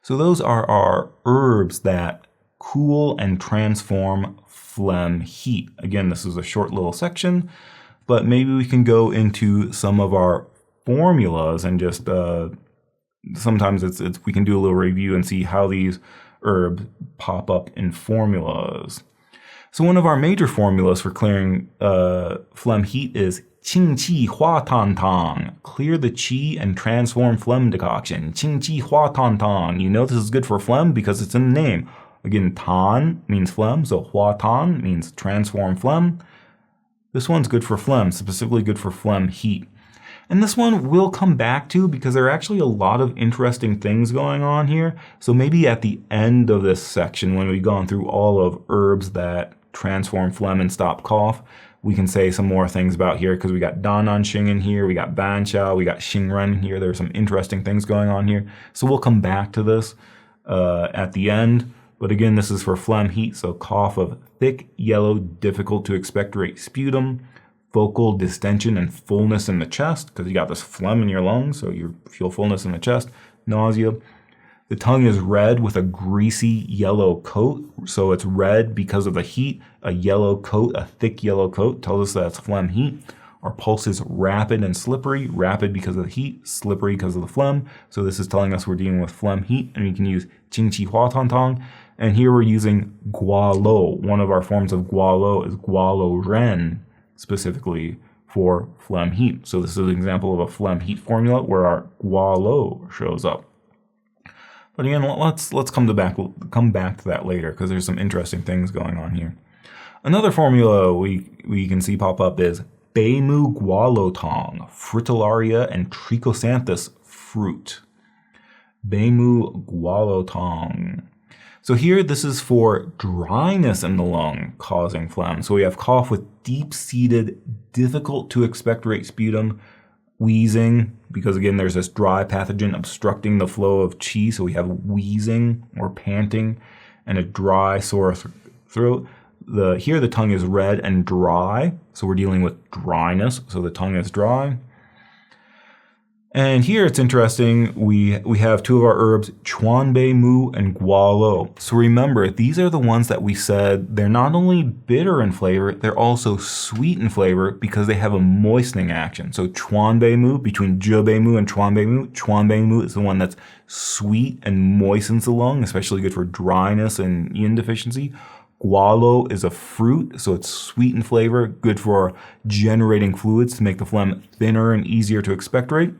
So those are our herbs that cool and transform phlegm heat. Again, this is a short little section, but maybe we can go into some of our formulas and just sometimes we can do a little review and see how these herbs pop up in formulas. So one of our major formulas for clearing phlegm heat is Qing Qi Hua Tan Tang. Clear the qi and transform phlegm decoction. Qing Qi Hua Tan Tang. You know this is good for phlegm because it's in the name. Again, Tan means phlegm, so Hua Tan means transform phlegm. This one's good for phlegm, specifically good for phlegm heat. And this one we'll come back to because there are actually a lot of interesting things going on here. So maybe at the end of this section, when we've gone through all of herbs that transform phlegm and stop cough, we can say some more things about here because we got Danan Xing in here, we got Banqiao, we got Xingren here. There's some interesting things going on here. So we'll come back to this at the end. But again, this is for phlegm heat, so cough of thick, yellow, difficult to expectorate sputum, focal distension and fullness in the chest because you got this phlegm in your lungs, so you feel fullness in the chest, nausea, The tongue is red with a greasy yellow coat. So it's red because of the heat. A yellow coat, a thick yellow coat, tells us that it's phlegm heat. Our pulse is rapid and slippery. Rapid because of the heat, slippery because of the phlegm. So this is telling us we're dealing with phlegm heat, and we can use Jing Qi Hua Tang Tang. And here we're using Gua Lou. One of our forms of Gua Lou is Gua Lou Ren, specifically for phlegm heat. So this is an example of a phlegm heat formula where our Gua Lou shows up. But again, let's come back to that later because there's some interesting things going on here. Another formula we can see pop up is Bei Mu Gua Lou Tang, Fritillaria and Trichosanthus fruit. Bei Mu Gua Lou Tang. So here, this is for dryness in the lung causing phlegm. So we have cough with deep-seated, difficult to expectorate sputum, wheezing, because again, there's this dry pathogen obstructing the flow of qi. So we have wheezing or panting and a dry, sore throat. Here, the tongue is red and dry. So we're dealing with dryness. So the tongue is dry. And here it's interesting, we have two of our herbs, Chuan Bei Mu and Gua Lou. So remember, these are the ones that we said they're not only bitter in flavor, they're also sweet in flavor because they have a moistening action. So Chuan Bei Mu, between Zhe Bei Mu and Chuan Bei Mu is the one that's sweet and moistens the lung, especially good for dryness and yin deficiency. Gua Lou is a fruit, so it's sweet in flavor, good for generating fluids to make the phlegm thinner and easier to expectorate.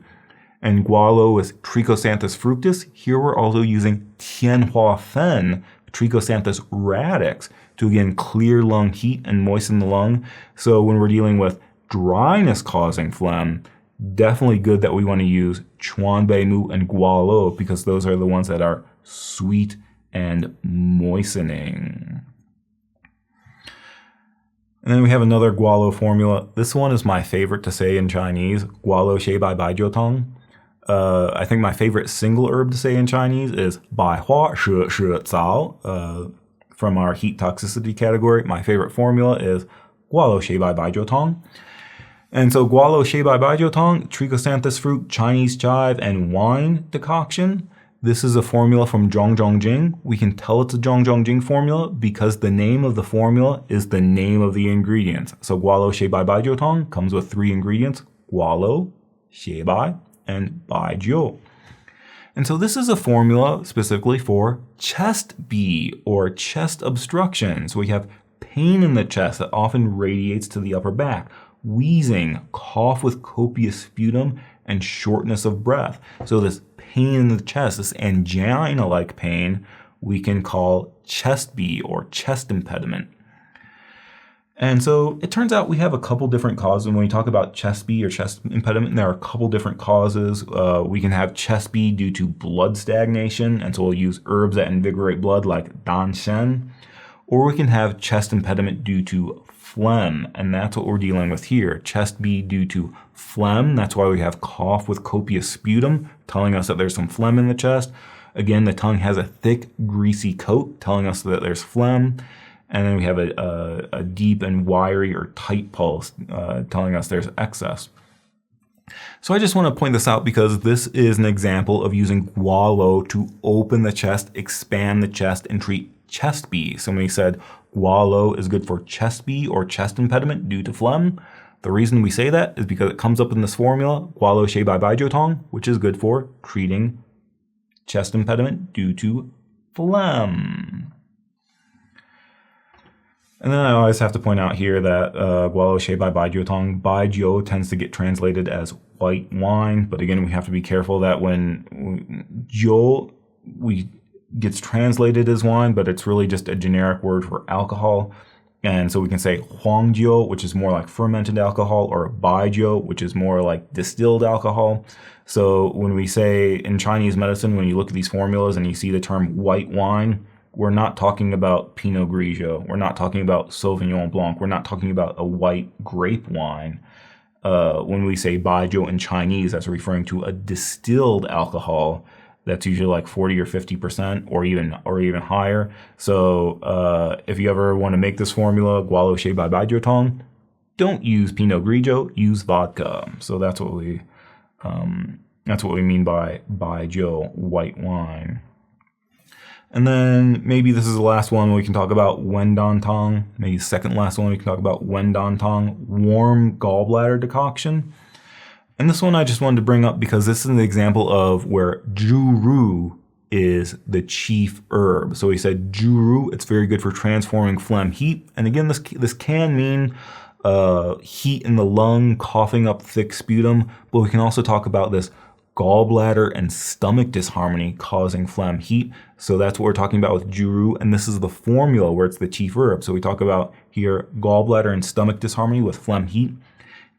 And Gua Lou is Trichosanthus fructus. Here we're also using Tianhua Fen, Trichosanthus radix, to again clear lung heat and moisten the lung. So when we're dealing with dryness causing phlegm, definitely good that we want to use Chuan Bei Mu and Gua Lou because those are the ones that are sweet and moistening. And then we have another Gua Lou formula. This one is my favorite to say in Chinese, Gua Lou Xie Bai Bai Jiu Tong. I think my favorite single herb to say in Chinese is Bai Hua Shi Shi Zao. From our heat toxicity category, my favorite formula is Gua Lou Xie Bai Bai Jiu Tong. And so Gua Lou Xie Bai Bai Jiu Tong, Trichosanthus fruit, Chinese chive, and wine decoction. This is a formula from Zhongzhongjing. We can tell it's a Zhongzhongjing formula because the name of the formula is the name of the ingredients. So Gua Lou Xie Bai Bai Jiu Tong comes with 3 ingredients, Gua Lou, Xie Bai, and Bai Jiu. And so this is a formula specifically for chest bee or chest obstruction. So we have pain in the chest that often radiates to the upper back, wheezing, cough with copious sputum, and shortness of breath. So this pain in the chest, this angina-like pain, we can call chest bee or chest impediment. And so it turns out we have a couple different causes. When we talk about chest bee or chest impediment, there are a couple different causes. We can have chest bee due to blood stagnation, and so we'll use herbs that invigorate blood like Dan Shen. Or we can have chest impediment due to phlegm, and that's what we're dealing with here. Chest bee due to phlegm, that's why we have cough with copious sputum, telling us that there's some phlegm in the chest. Again, the tongue has a thick, greasy coat, telling us that there's phlegm. And then we have a deep and wiry or tight pulse, telling us there's excess. So I just want to point this out because this is an example of using Gua Lou to open the chest, expand the chest, and treat chest bee. Somebody said Gua Lou is good for chest bee or chest impediment due to phlegm. The reason we say that is because it comes up in this formula, Gua Lou Xie Bai Bai Jiu Tong, which is good for treating chest impediment due to phlegm. And then I always have to point out here that Gua Lou Xie Bai Bai Jiu Tong, Bai Jiu tends to get translated as white wine. But again, we have to be careful that when Jiu gets translated as wine, but it's really just a generic word for alcohol. And so we can say Huang Jiu, which is more like fermented alcohol, or Bai Jiu, which is more like distilled alcohol. So when we say in Chinese medicine, when you look at these formulas and you see the term white wine, we're not talking about Pinot Grigio. We're not talking about Sauvignon Blanc. We're not talking about a white grape wine. When we say baijiu in Chinese, that's referring to a distilled alcohol that's usually like 40 or 50% or even higher. So if you ever want to make this formula, Gua Lou Xie Bai Bai Jiu Tong, don't use Pinot Grigio, use vodka. So that's what we mean by baijiu, white wine. And then maybe this is the last one we can talk about, Wendan Tong. Maybe second last one we can talk about, Wendan Tong, warm gallbladder decoction. And this one I just wanted to bring up because this is an example of where Zhu Ru is the chief herb. So he said Zhu Ru, it's very good for transforming phlegm heat. And again, this can mean heat in the lung, coughing up thick sputum, but we can also talk about this gallbladder and stomach disharmony causing phlegm heat. So that's what we're talking about with Zhu Ru, and this is the formula where it's the chief herb. So we talk about here gallbladder and stomach disharmony with phlegm heat,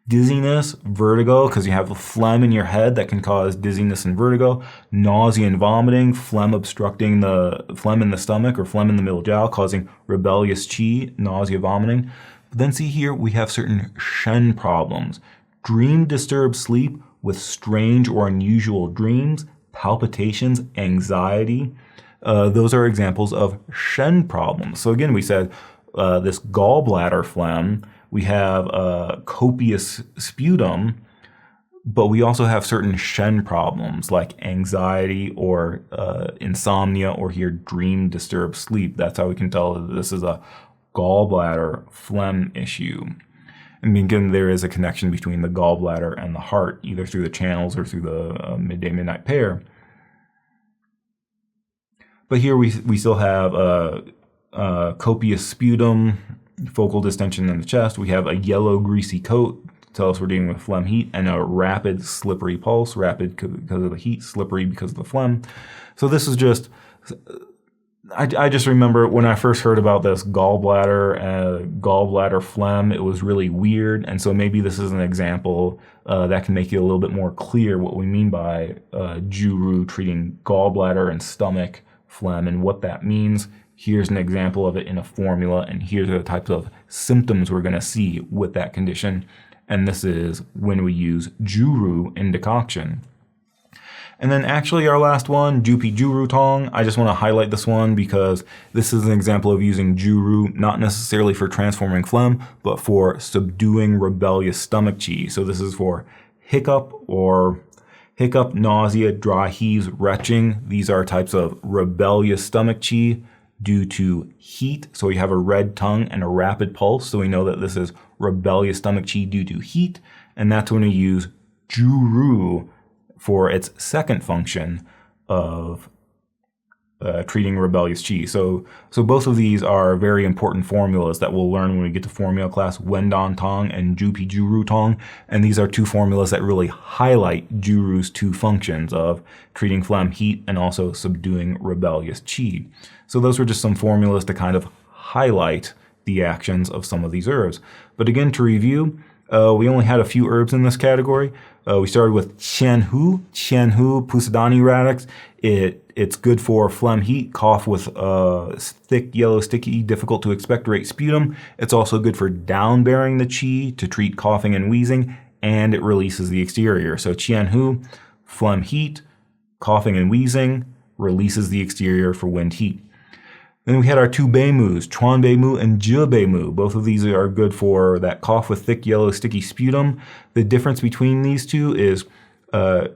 dizziness, vertigo, because you have phlegm in your head that can cause dizziness and vertigo, nausea and vomiting, phlegm obstructing the phlegm in the stomach or phlegm in the middle jiao causing rebellious qi, nausea, vomiting. But then see here, we have certain shen problems, dream disturbed sleep with strange or unusual dreams, palpitations, anxiety. Those are examples of shen problems. So again, we said this gallbladder phlegm, we have copious sputum, but we also have certain shen problems like anxiety or insomnia or here dream disturbed sleep. That's how we can tell that this is a gallbladder phlegm issue. And again, there is a connection between the gallbladder and the heart, either through the channels or through the midday-midnight pair. But here we still have copious sputum, focal distension in the chest. We have a yellow, greasy coat, tell us we're dealing with phlegm heat, and a rapid, slippery pulse, rapid because of the heat, slippery because of the phlegm. So this is just... I just remember when I first heard about this gallbladder phlegm, it was really weird. And so maybe this is an example that can make it a little bit more clear what we mean by Zhu Ru treating gallbladder and stomach phlegm and what that means. Here's an example of it in a formula, and here's the types of symptoms we're going to see with that condition. And this is when we use Zhu Ru in decoction. And then actually our last one, Jupi Zhu Ru Tong, I just want to highlight this one because this is an example of using Zhu Ru not necessarily for transforming phlegm, but for subduing rebellious stomach qi. So this is for hiccup, nausea, dry heaves, retching. These are types of rebellious stomach qi due to heat. So we have a red tongue and a rapid pulse. So we know that this is rebellious stomach qi due to heat. And that's when we use Zhu Ru for its second function of treating rebellious qi. So both of these are very important formulas that we'll learn when we get to formula class, Wendan Tong and Jupi Zhu Ru Tong. And these are two formulas that really highlight Zhu Ru's two functions of treating phlegm heat and also subduing rebellious qi. So those were just some formulas to kind of highlight the actions of some of these herbs. But again, to review, we only had a few herbs in this category. We started with Qian Hu, Pusadani radix. It's good for phlegm heat, cough with thick, yellow, sticky, difficult to expectorate sputum. It's also good for down-bearing the qi to treat coughing and wheezing, and it releases the exterior. So Qian Hu, phlegm heat, coughing and wheezing, releases the exterior for wind heat. Then we had our two Bei Mus, Chuan Bei Mu and Zhe Bei Mu. Both of these are good for that cough with thick, yellow, sticky sputum. The difference between these two is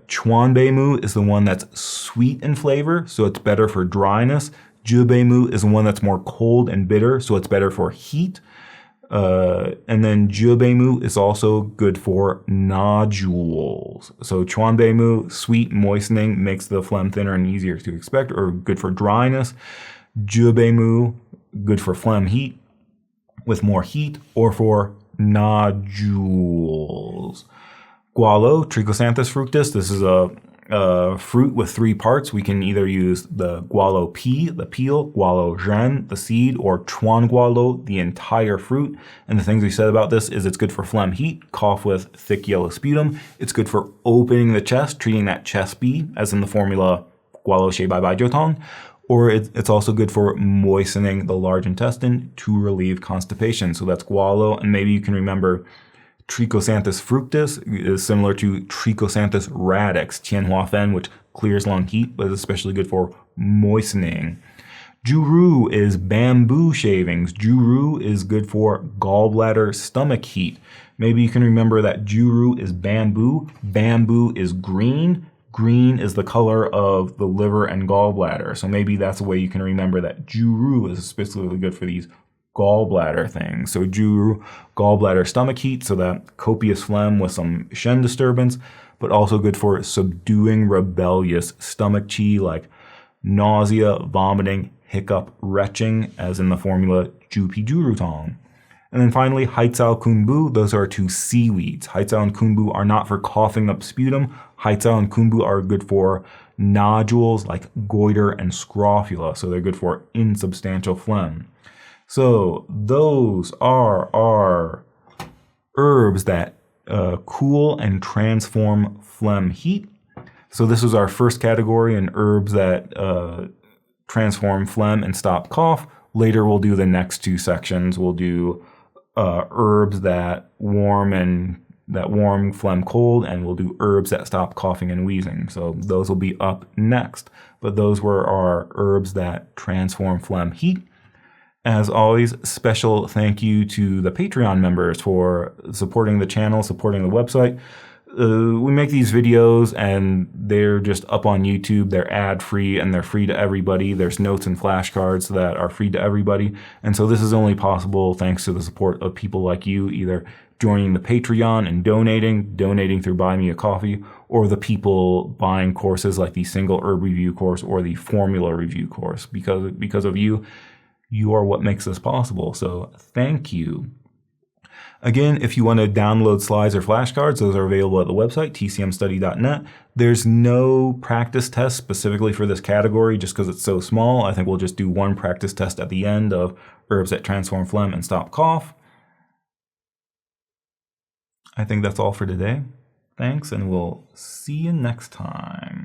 Chuan Bei Mu is the one that's sweet in flavor, so it's better for dryness. Zhe Bei Mu is the one that's more cold and bitter, so it's better for heat. And then Zhe Bei Mu is also good for nodules. So Chuan Bei Mu, sweet, moistening, makes the phlegm thinner and easier to expect, or good for dryness. Zhe Bei Mu, good for phlegm heat with more heat, or for nodules. Gua Lou, Trichosanthus fructus. This is a fruit with three parts. We can either use the Gua Lou pea, the peel, Gua Lou zhen, the seed, or Chuan Gua Lou, the entire fruit. And the things we said about this is it's good for phlegm heat, cough with thick yellow sputum. It's good for opening the chest, treating that chest bee, as in the formula Gua Lou Xie Bai Bai Jiu Tong. Or it's also good for moistening the large intestine to relieve constipation. So that's Gua Lou. And maybe you can remember Trichosanthus fructus is similar to Trichosanthus radix, Tian Hua Fen, which clears lung heat, but is especially good for moistening. Zhu Ru is bamboo shavings. Zhu Ru is good for gallbladder stomach heat. Maybe you can remember that Zhu Ru is bamboo. Bamboo is green. green is the color of the liver and gallbladder. So maybe that's a way you can remember that Zhu Ru is specifically good for these gallbladder things. So Zhu Ru, gallbladder stomach heat, so that copious phlegm with some Shen disturbance, but also good for subduing rebellious stomach qi like nausea, vomiting, hiccup, retching, as in the formula Zhu Pi Zhu Ru Tong. And then finally, Zao Kun Bu, those are two seaweeds. Zao and Kun Bu are not for coughing up sputum. Zao and Kun Bu are good for nodules like goiter and scrofula, so they're good for insubstantial phlegm. So those are our herbs that cool and transform phlegm heat. So this was our first category in herbs that transform phlegm and stop cough. Later we'll do the next two sections. We'll do herbs that warm phlegm cold, and we'll do herbs that stop coughing and wheezing. So those will be up next. But those were our herbs that transform phlegm heat. As always, special thank you to the Patreon members for supporting the channel, supporting the website. We make these videos and they're just up on YouTube. They're ad-free and they're free to everybody. There's notes and flashcards that are free to everybody. And so this is only possible thanks to the support of people like you, either joining the Patreon and donating through Buy Me a Coffee, or the people buying courses like the single herb review course or the formula review course. Because of you, you are what makes this possible. So thank you. Again, if you want to download slides or flashcards, those are available at the website, tcmstudy.net. There's no practice test specifically for this category just because it's so small. I think we'll just do one practice test at the end of herbs that transform phlegm and stop cough. I think that's all for today. Thanks, and we'll see you next time.